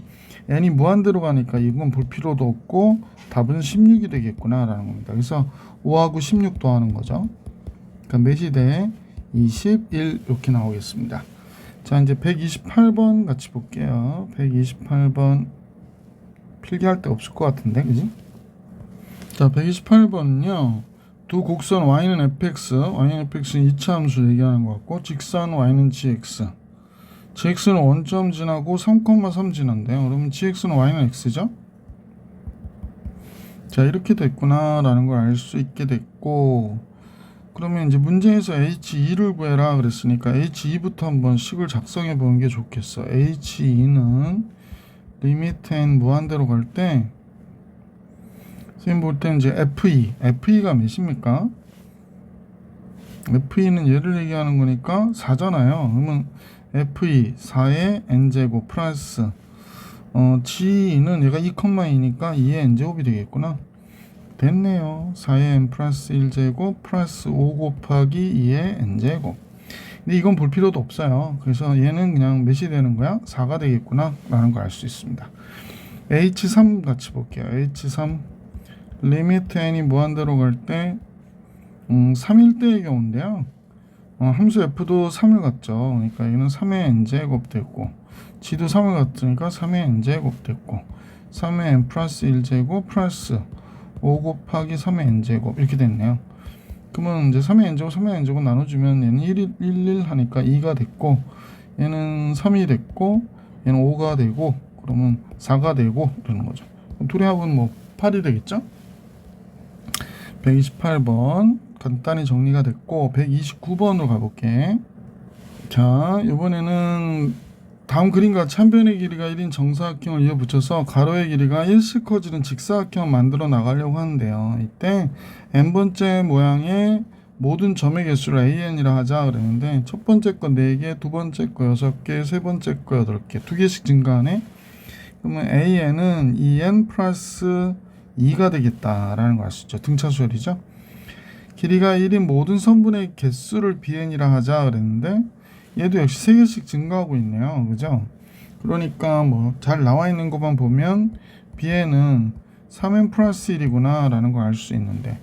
n이 무한대로 가니까 이건 볼 필요도 없고 답은 16이 되겠구나 라는 겁니다. 그래서 5하고 16 더하는 거죠. 그러니까 몇이 돼? 21 이렇게 나오겠습니다. 자, 이제 128번 같이 볼게요. 128번 필기할 데 없을 것 같은데, 그지? 자, 128번은요. 두 곡선 y는 fx, y는 fx는 이차함수 얘기하는 것 같고, 직선 y는 gx. gx는 원점 지나고 3,3 지난대요. 그러면 gx는 y는 x죠? 자, 이렇게 됐구나 라는 걸 알 수 있게 됐고, 그러면 이제 문제에서 H2를 구해라 그랬으니까 H2부터 한번 식을 작성해 보는 게 좋겠어. H2는 리미트 n 무한대로 갈 때 선생님 볼 때 이제 FE가 몇입니까? FE는 얘를 얘기하는 거니까 4잖아요. 그러면 FE 4의 n제곱 플러스 G는 얘가 2,2니까 2의 n제곱이 되겠구나. 됐네요. 4의 n 플러스 1제곱 플러스 5 곱하기 2의 n제곱. 근데 이건 볼 필요도 없어요. 그래서 얘는 그냥 몇이 되는 거야? 4가 되겠구나 라는 걸 알 수 있습니다. H3 같이 볼게요. H3 리미트 n이 무한대로 갈 때 3일 때의 경우인데요. 함수 f도 3을 갖죠. 그러니까 얘는 3의 n제곱 됐고 g도 3을 갖으니까 3의 n제곱 됐고 3의 n 플러스 1제곱 플러스 5 곱하기 3의 n제곱 이렇게 됐네요. 그러면 이제 3의 n제곱 3의 n제곱 나눠주면 얘는 1 하니까 2가 됐고 얘는 3이 됐고 얘는 5가 되고 그러면 4가 되고 되는 거죠. 둘의 합은 뭐 8이 되겠죠? 128번 간단히 정리가 됐고 129번으로 가볼게. 자, 이번에는 다음 그림과 같이 한 변의 길이가 1인 정사각형을 이어 붙여서 가로의 길이가 1씩 커지는 직사각형을 만들어 나가려고 하는데요. 이때 n번째 모양의 모든 점의 개수를 an이라 하자 그랬는데 첫 번째 거 4개, 두 번째 거 6개, 세 번째 거 8개, 2개씩 증가하네. 그러면 an은 2n 플러스 2가 되겠다라는 걸 알 수 있죠. 등차수열이죠. 길이가 1인 모든 선분의 개수를 bn이라 하자 그랬는데 얘도 역시 3개씩 증가하고 있네요. 그죠? 그러니까 뭐 잘 나와 있는 것만 보면 bn은 3n 플러스 1이구나 라는 걸 알 수 있는데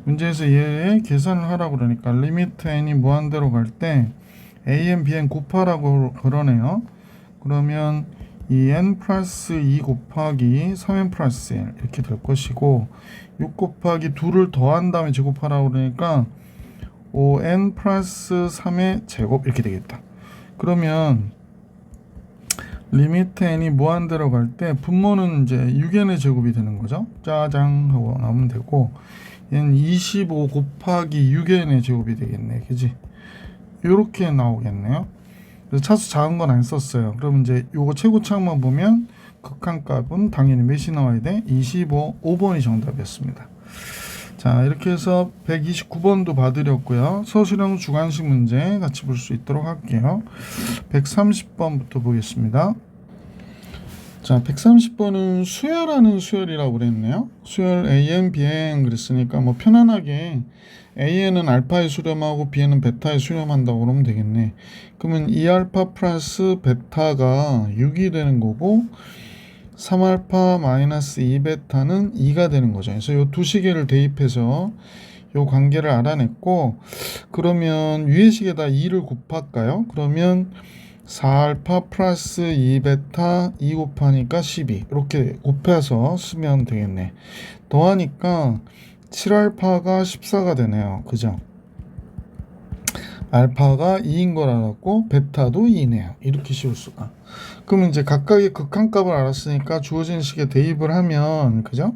문제에서 얘의 계산을 하라고 그러니까 리미트 n이 무한대로 갈 때 an, bn 곱하라고 그러네요. 그러면 이 n 플러스 2 곱하기 3n 플러스 1 이렇게 될 것이고 6 곱하기 2를 더한 다음에 제곱하라고 그러니까 5n 플러스 3의 제곱 이렇게 되겠다. 그러면 리미트 n이 무한대로 갈 때 분모는 이제 6n의 제곱이 되는 거죠. 짜장 하고 나오면 되고 얘는 25 곱하기 6n의 제곱이 되겠네. 그지? 이렇게 나오겠네요. 그래서 차수 작은 건 안 썼어요. 그럼 이제 요거 최고차만 보면 극한값은 당연히 몇이 나와야 돼? 25, 5번이 정답이었습니다. 자, 이렇게 해서 129번도 봐드렸고요. 서술형 주관식 문제 같이 볼 수 있도록 할게요. 130번부터 보겠습니다. 자, 130번은 수열하는 수열이라고 그랬네요. 수열 AN, BN 그랬으니까 뭐 편안하게 AN은 알파에 수렴하고 BN은 베타에 수렴한다고 그러면 되겠네. 그러면 2알파 플러스 베타가 6이 되는 거고 3알파 마이너스 2베타는 2가 되는 거죠. 그래서 이 두 시계를 대입해서 이 관계를 알아냈고 그러면 위의 시계에다 2를 곱할까요? 그러면 4알파 플러스 2베타 2 곱하니까 12 이렇게 곱해서 쓰면 되겠네. 더하니까 7알파가 14가 되네요. 그죠? 알파가 2인 걸 알았고 베타도 2네요. 이렇게 씌울 수가. 그러면 이제 각각의 극한값을 알았으니까 주어진 식에 대입을 하면 그죠?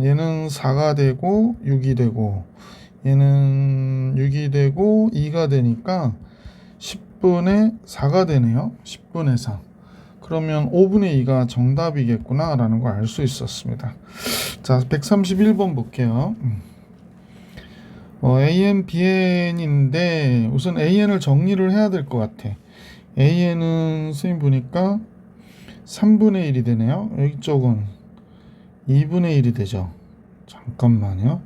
얘는 4가 되고 6이 되고 얘는 6이 되고 2가 되니까 10분의 4가 되네요. 10분의 4. 그러면 5분의 2가 정답이겠구나 라는 걸 알 수 있었습니다. 자, 131번 볼게요. AN, BN인데 우선 AN을 정리를 해야 될 것 같아. AN은 선생님 보니까 3분의 1이 되네요. 여기 쪽은 2분의 1이 되죠. 잠깐만요.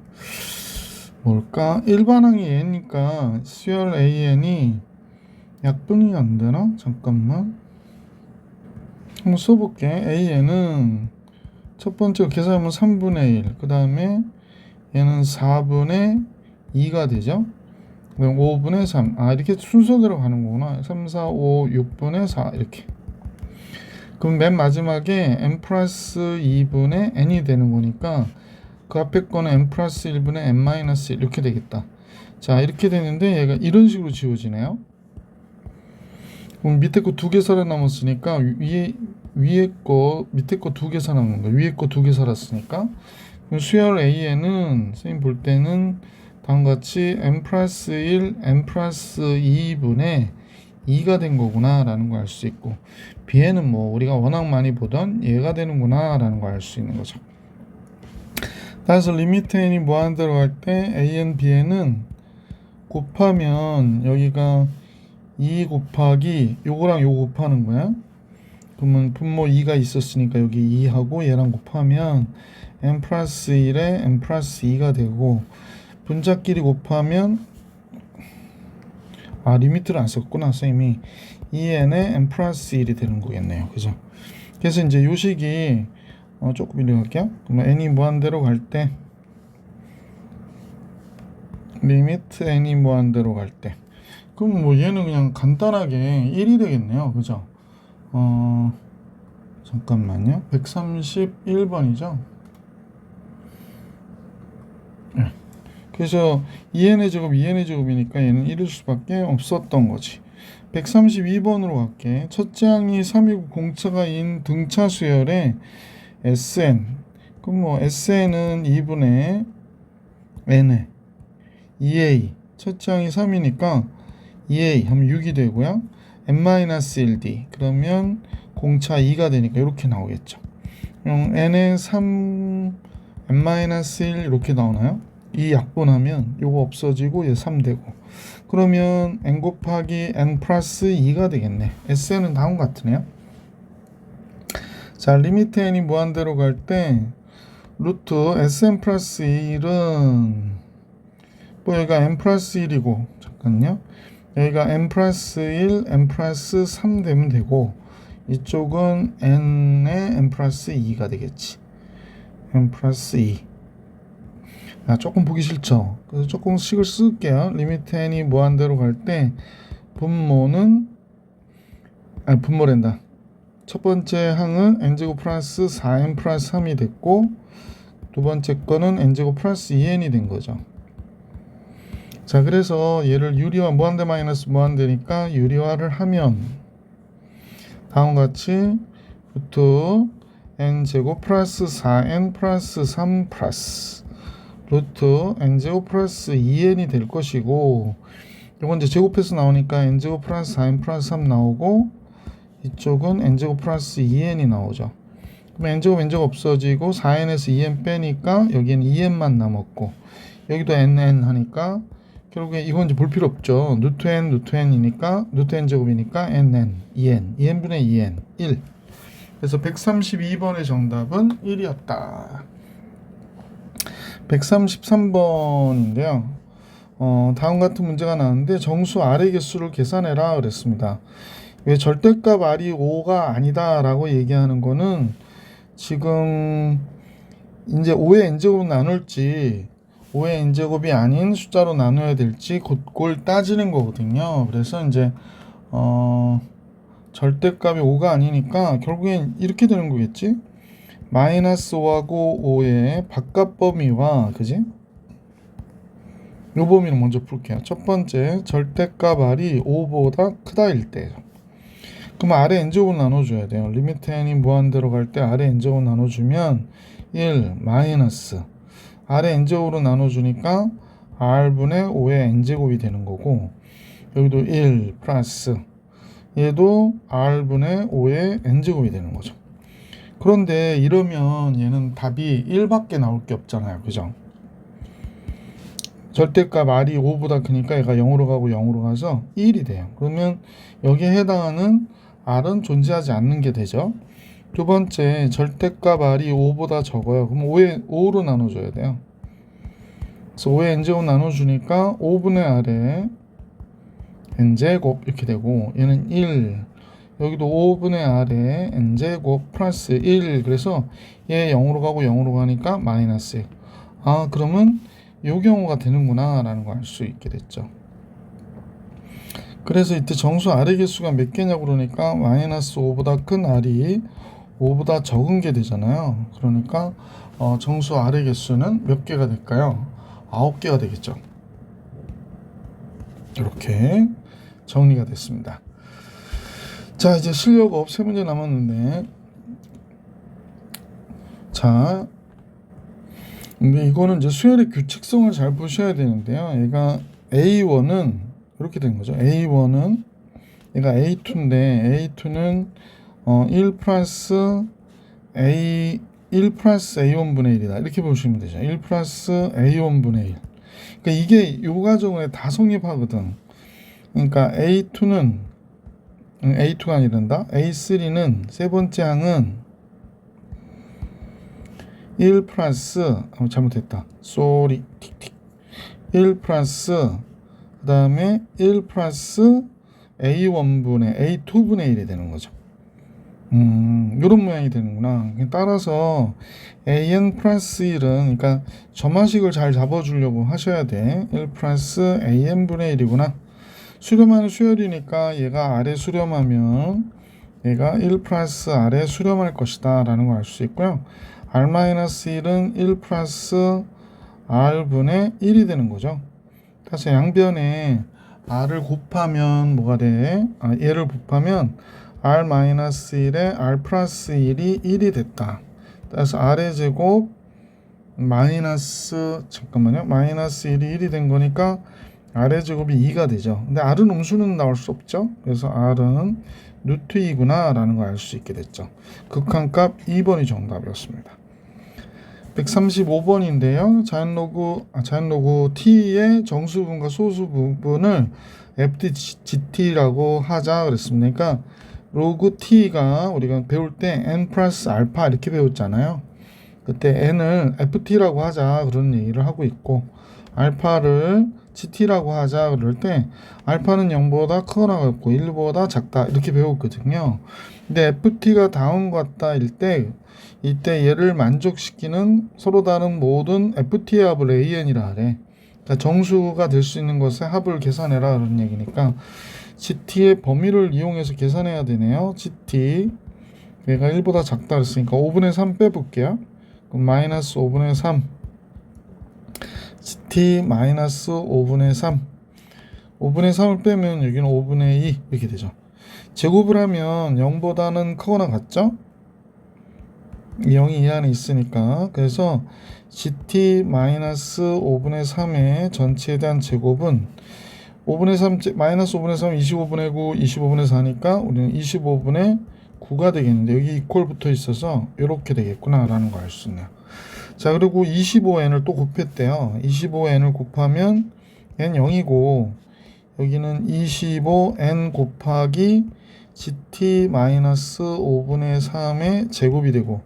뭘까? 일반항이 N이니까 수열 AN이 약분이 안 되나? 잠깐만. 한번 써볼게. AN은 첫 번째 계산하면 3분의 1. 그 다음에 얘는 4분의 2가 되죠. 그럼 5분의 3. 아, 이렇게 순서대로 가는 거구나. 3, 4, 5, 6분의 4 이렇게. 그럼 맨 마지막에 n 플러스 2분의 n이 되는 거니까 그 앞에 거는 n 플러스 1분의 n 마이너스 1 이렇게 되겠다. 자, 이렇게 되는데 얘가 이런 식으로 지워지네요. 그럼 밑에 거 2개 살아남았으니까 위에 거 밑에 거 2개 살아남은 거야. 위에 거 2개 살았으니까 그럼 수열 AN은 선생님 볼 때는 다음과 같이 n 플러스 1, n 플러스 2분의 2가 된 거구나 라는 걸 알 수 있고 BN은 뭐 우리가 워낙 많이 보던 얘가 되는구나 라는 걸 알 수 있는 거죠. 따라서 리미트 n이 무한대로 갈 때 AN, BN은 곱하면 여기가 2 곱하기 요거랑 요거 곱하는 거야. 그러면 분모 2가 있었으니까 여기 2하고 얘랑 곱하면 n 플러스 1에 n 플러스 2가 되고 분자끼리 곱하면 리미트를 안 썼구나 선생님이 2n에 n 플러스 1이 되는 거겠네요. 그죠? 그래서 이제 요 식이 조금 일어날게요. 그러면 n이 무한대로 갈 때 리미트 n이 무한대로 갈 때 그럼 뭐 얘는 그냥 간단하게 1이 되겠네요. 그죠? 잠깐만요. 131번이죠. 네. 그래서 2n의 제곱, 2n의 제곱이니까 얘는 1일 수밖에 없었던 거지. 132번으로 갈게. 첫째 항이 3이고 공차가 인 등차 수열의 Sn. 그럼 뭐 Sn은 2분의 n에 2a. 첫째 항이 3이니까 2a 하면 6이 되고요. n-1d. 그러면 공차 2가 되니까 이렇게 나오겠죠. n에 3, n-1 이렇게 나오나요? 이 약분하면 요거 없어지고 얘 3 되고 그러면 n 곱하기 n 플러스 2가 되겠네. Sn은 다음과 같으네요. 자, 리미트 n이 무한대로 갈 때 루트 Sn 플러스 1은 뭐 여기가 n 플러스 1이고 잠깐요. 여기가 n 플러스 1, n 플러스 3 되면 되고 이쪽은 n에 n 플러스 2가 되겠지. n 플러스 2 조금 보기 싫죠. 그래서 조금씩을 쓸게요. 리미트 n이 무한대로 갈 때 분모는 분모랜다. 첫 번째 항은 n제곱 플러스 4n 플러스 3이 됐고 두 번째 거는 n제곱 플러스 2n이 된 거죠. 자, 그래서 얘를 유리화 무한대 마이너스 무한대니까 유리화를 하면 다음과 같이 루트 n제곱 플러스 4n 플러스 3 플러스 루트 n제곱 플러스 2n이 될 것이고, 이건 이제 제곱해서 나오니까 n제곱 플러스 4n 플러스 3 나오고 이쪽은 n제곱 플러스 2n이 나오죠. 그럼 n제곱 없어지고 4n에서 2n 빼니까 여기는 2n만 남았고 여기도 nn 하니까 결국에 이건 이제 볼 필요 없죠. 루트 n이니까 루트 n 제곱이니까 nn 2n분의 2n 1. 그래서 132번의 정답은 1이었다. 133번인데요. 다음 같은 문제가 나왔는데 정수 아래 개수를 계산해라 그랬습니다. 왜 절대값 r이 5가 아니다 라고 얘기하는 거는 지금 이제 5의 n제곱을 나눌지 5의 n제곱이 아닌 숫자로 나눠야 될지 그걸 따지는 거거든요. 그래서 이제 절대값이 5가 아니니까 결국엔 이렇게 되는 거겠지. 마이너스 5하고 5의 바깥 범위와 그지? 요 범위를 먼저 풀게요. 첫 번째 절대값 r이 5보다 크다일 때 그럼 아래 n제곱을 나눠줘야 돼요. 리미트 n이 무한대로 갈 때 아래 n제곱 나눠주면 1 마이너스 아래 n제곱으로 나눠주니까 r분의 5의 n제곱이 되는 거고 여기도 1 플러스 얘도 r분의 5의 n제곱이 되는 거죠. 그런데 이러면 얘는 답이 1밖에 나올 게 없잖아요. 그죠? 절대값 r이 5보다 크니까 얘가 0으로 가고 0으로 가서 1이 돼요. 그러면 여기에 해당하는 r은 존재하지 않는 게 되죠. 두 번째 절대값 r이 5보다 적어요. 그럼 5로 나눠줘야 돼요. 그래서 5의 n제곱 나눠주니까 5분의 r에 n제곱 이렇게 되고 얘는 1 여기도 5분의 r에 n제곱 플러스 1 그래서 얘 0으로 가고 0으로 가니까 마이너스 1. 그러면 이 경우가 되는구나 라는 걸 알 수 있게 됐죠. 그래서 이때 정수 r의 개수가 몇 개냐고 그러니까 마이너스 5보다 큰 r이 5보다 적은 게 되잖아요. 그러니까 정수 r의 개수는 몇 개가 될까요? 9개가 되겠죠. 이렇게 정리가 됐습니다. 자, 이제 실력업 3문제 남았는데 자, 근데 이거는 이제 수열의 규칙성을 잘 보셔야 되는데요. 얘가 A1은 이렇게 된 거죠. A1은 얘가 A2인데 A2는 1 플러스 A1분의 1이다. 이렇게 보시면 되죠. 1 플러스 A1분의 1. 그러니까 이게 이 과정에 다 성립하거든. 그러니까 A2가 아니란다. A3는 세 번째 항은 1 플러스 잘못했다. 쏘리 틱틱 1 플러스 그 다음에 1 플러스 A2분의 1이 되는 거죠. 이런 모양이 되는구나. 따라서 AN 플러스 1은 그러니까 점화식을 잘 잡아주려고 하셔야 돼. 1 플러스 AN분의 1이구나. 수렴하는 수열이니까 얘가 아래 수렴하면 얘가 1 플러스 아래 수렴할 것이다 라는 걸 알 수 있고요. R-1은 1 플러스 R분의 1이 되는 거죠. 그래서 양변에 R을 곱하면 뭐가 돼? 얘를 곱하면 R-1에 R 플러스 1이 1이 됐다. 그래서 R의 제곱 마이너스 1이 1이 된 거니까 R의 제곱이 2가 되죠. 근데 R은 음수는 나올 수 없죠. 그래서 R은 루트 2구나 라는 걸 알 수 있게 됐죠. 극한값 2번이 정답이었습니다. 135번인데요. 자연로그 t의 정수 부분과 소수 부분을 ftgt라고 하자 그랬습니다. 그러니까 로그 t가 우리가 배울 때 n 플러스 알파 이렇게 배웠잖아요. 그때 n을 ft라고 하자 그런 얘기를 하고 있고 알파를 GT라고 하자 그럴 때 알파는 0보다 크거나 같고 1보다 작다 이렇게 배웠거든요. 근데 FT가 다음과 같다일 때 이때 얘를 만족시키는 서로 다른 모든 FT의 합을 AN이라 하래. 그러니까 정수가 될 수 있는 것의 합을 계산해라 그런 얘기니까 GT의 범위를 이용해서 계산해야 되네요. GT 얘가 1보다 작다 그랬으니까 5분의 3 빼볼게요. 그럼 마이너스 5분의 3 GT 마이너스 5분의 3 5분의 3을 빼면 여기는 5분의 2 이렇게 되죠. 제곱을 하면 0보다는 크거나 같죠? 0이 이 안에 있으니까. 그래서 GT 마이너스 5분의 3의 전체에 대한 제곱은 5분의 3 마이너스 5분의 3 25분의 9 25분의 4니까 우리는 25분의 9가 되겠는데 여기 이퀄 붙어 있어서 이렇게 되겠구나 라는 걸 알 수 있네요. 자, 그리고 25n을 또 곱했대요. 25n을 곱하면 n 0이고 여기는 25n 곱하기 gt 마이너스 5분의 3의 제곱이 되고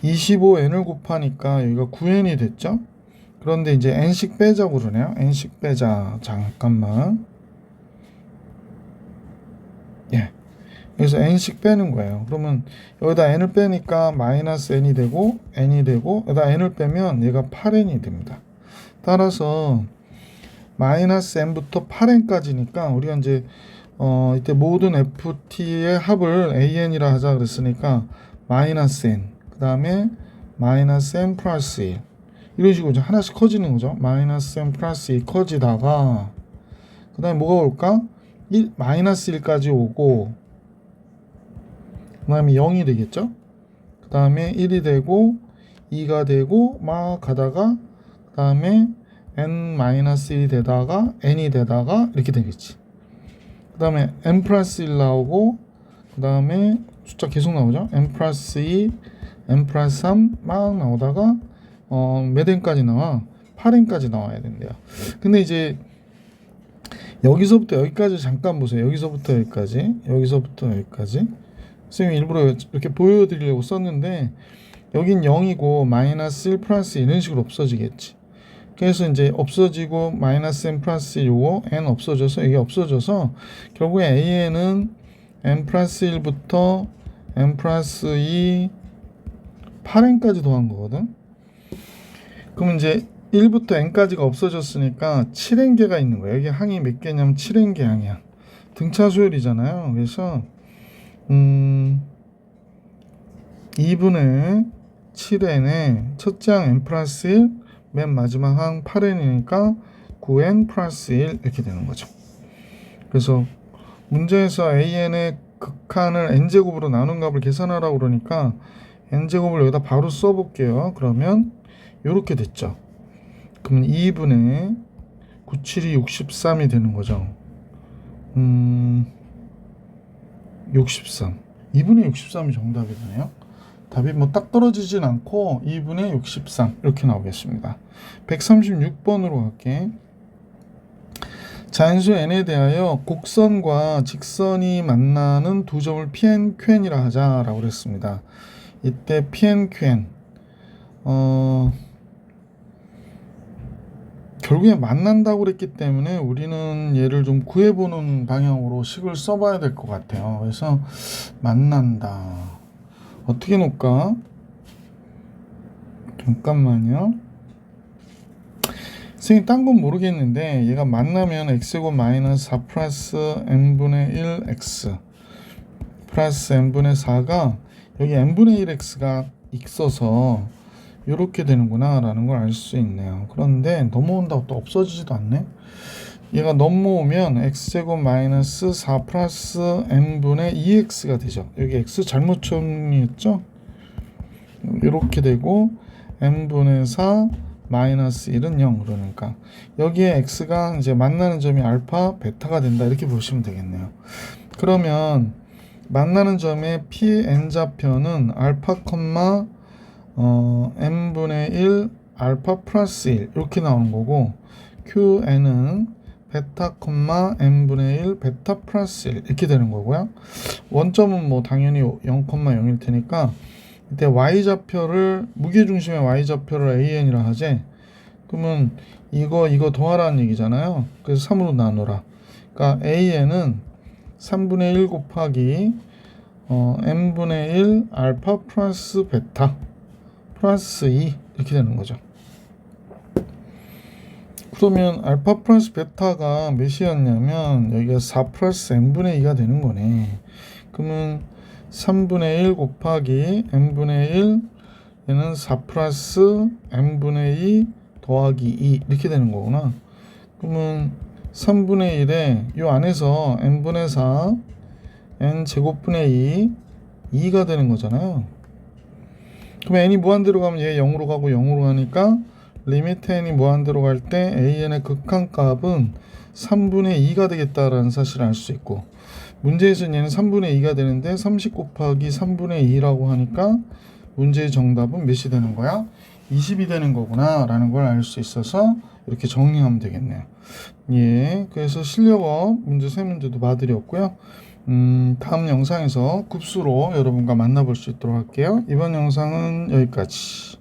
25n을 곱하니까 여기가 9n이 됐죠. 그런데 이제 n씩 빼자고 그러네요. n씩 빼자. 잠깐만. 예. 여기서 n씩 빼는 거예요. 그러면 여기다 n을 빼니까 마이너스 n이 되고 n이 되고 여기다 n을 빼면 얘가 8n이 됩니다. 따라서 마이너스 n부터 8n까지니까 우리가 이제 이때 모든 ft의 합을 an이라 하자 그랬으니까 마이너스 n 그 다음에 마이너스 n 플러스 1 이런 식으로 이제 하나씩 커지는 거죠. 마이너스 n 플러스 2 커지다가 그 다음에 뭐가 올까? 마이너스 1까지 오고 그 다음에 0이 되겠죠. 그 다음에 1이 되고 2가 되고 막 가다가 그 다음에 n-1이 되다가 n이 되다가 이렇게 되겠지. 그 다음에 n 플러스 1 나오고 그 다음에 숫자 계속 나오죠. n 플러스 2 n 플러스 3 막 나오다가 몇 n까지 나와? 8n까지 나와야 된대요. 근데 이제 여기서부터 여기까지 잠깐 보세요. 여기서부터 여기까지 여기서부터 여기까지 선생님이 일부러 이렇게 보여드리려고 썼는데 여긴 0이고 마이너스 1 플러스 2 이런 식으로 없어지겠지. 그래서 이제 없어지고 마이너스 n 플러스 1 요거 n 없어져서 이게 없어져서 결국에 an은 n 플러스 1부터 n 플러스 2 8n까지 더한 거거든. 그럼 이제 1부터 n까지가 없어졌으니까 7n개가 있는 거예요. 여기 항이 몇 개냐면 7n개 항이야. 등차 수열이잖아요. 그래서 2분의 7n에 첫째 항 n 플러스 1, 맨 마지막 항 8n이니까 9n 플러스 1 이렇게 되는 거죠. 그래서 문제에서 an의 극한을 n제곱으로 나눈 값을 계산하라고 그러니까 n제곱을 여기다 바로 써볼게요. 그러면 이렇게 됐죠. 그럼 2분의 97이 63이 되는 거죠. 63. 2분의 63이 정답이 되네요. 답이 뭐 딱 떨어지진 않고 2분의 63 이렇게 나오겠습니다. 136번으로 갈게. 자연수 n에 대하여 곡선과 직선이 만나는 두 점을 Pn, Qn이라 하자라고 그랬습니다. 이때 Pn, Qn 결국에 만난다고 그랬기 때문에 우리는 얘를 좀 구해보는 방향으로 식을 써봐야 될 것 같아요. 그래서 만난다 어떻게 놓을까? 잠깐만요. 선생님 딴 건 모르겠는데 얘가 만나면 x제곱 마이너스 4 플러스 n분의 1 x 플러스 n분의 4가 여기 n분의 1 x가 있어서 이렇게 되는구나 라는 걸 알 수 있네요. 그런데 넘어온다고 또 없어지지도 않네. 얘가 넘어오면 x제곱 마이너스 4 플러스 n분의 2x가 되죠. 여기 x 잘못 처리했죠. 이렇게 되고 n분의 4 마이너스 1은 0 그러니까 여기에 x가 이제 만나는 점이 알파 베타가 된다 이렇게 보시면 되겠네요. 그러면 만나는 점의 pn 좌표는 알파 n분의 1 알파 플러스 1 이렇게 나오는 거고 qn은 베타 n분의 1 베타 플러스 1 이렇게 되는 거고요. 원점은 뭐 당연히 0,0일 테니까 이때 y좌표를 무게중심의 y좌표를 an이라 하지. 그러면 이거 더하라는 얘기잖아요. 그래서 3으로 나누라. 그러니까 AN은 3분의 1 곱하기 n분의 1 알파 플러스 베타 플러스 2 이렇게 되는 거죠. 그러면 알파 플러스 베타가 몇이었냐면 여기가 4 플러스 n분의 2가 되는 거네. 그러면 3분의 1 곱하기 n분의 1 얘는 4 플러스 n분의 2 더하기 2 이렇게 되는 거구나. 그러면 3분의 1에 요 안에서 n분의 4 n 제곱분의 2가 되는 거잖아요. 그럼 n이 무한대로 가면 얘 0으로 가고 0으로 가니까 리미트 n이 무한대로 갈 때 an의 극한값은 3분의 2가 되겠다라는 사실을 알 수 있고, 문제에서는 얘는 3분의 2가 되는데 30 곱하기 3분의 2라고 하니까 문제의 정답은 몇이 되는 거야? 20이 되는 거구나 라는 걸 알 수 있어서 이렇게 정리하면 되겠네요. 예, 그래서 실력어 문제 3문제도 봐드렸고요. 다음 영상에서 급수로 여러분과 만나볼 수 있도록 할게요. 이번 영상은 여기까지.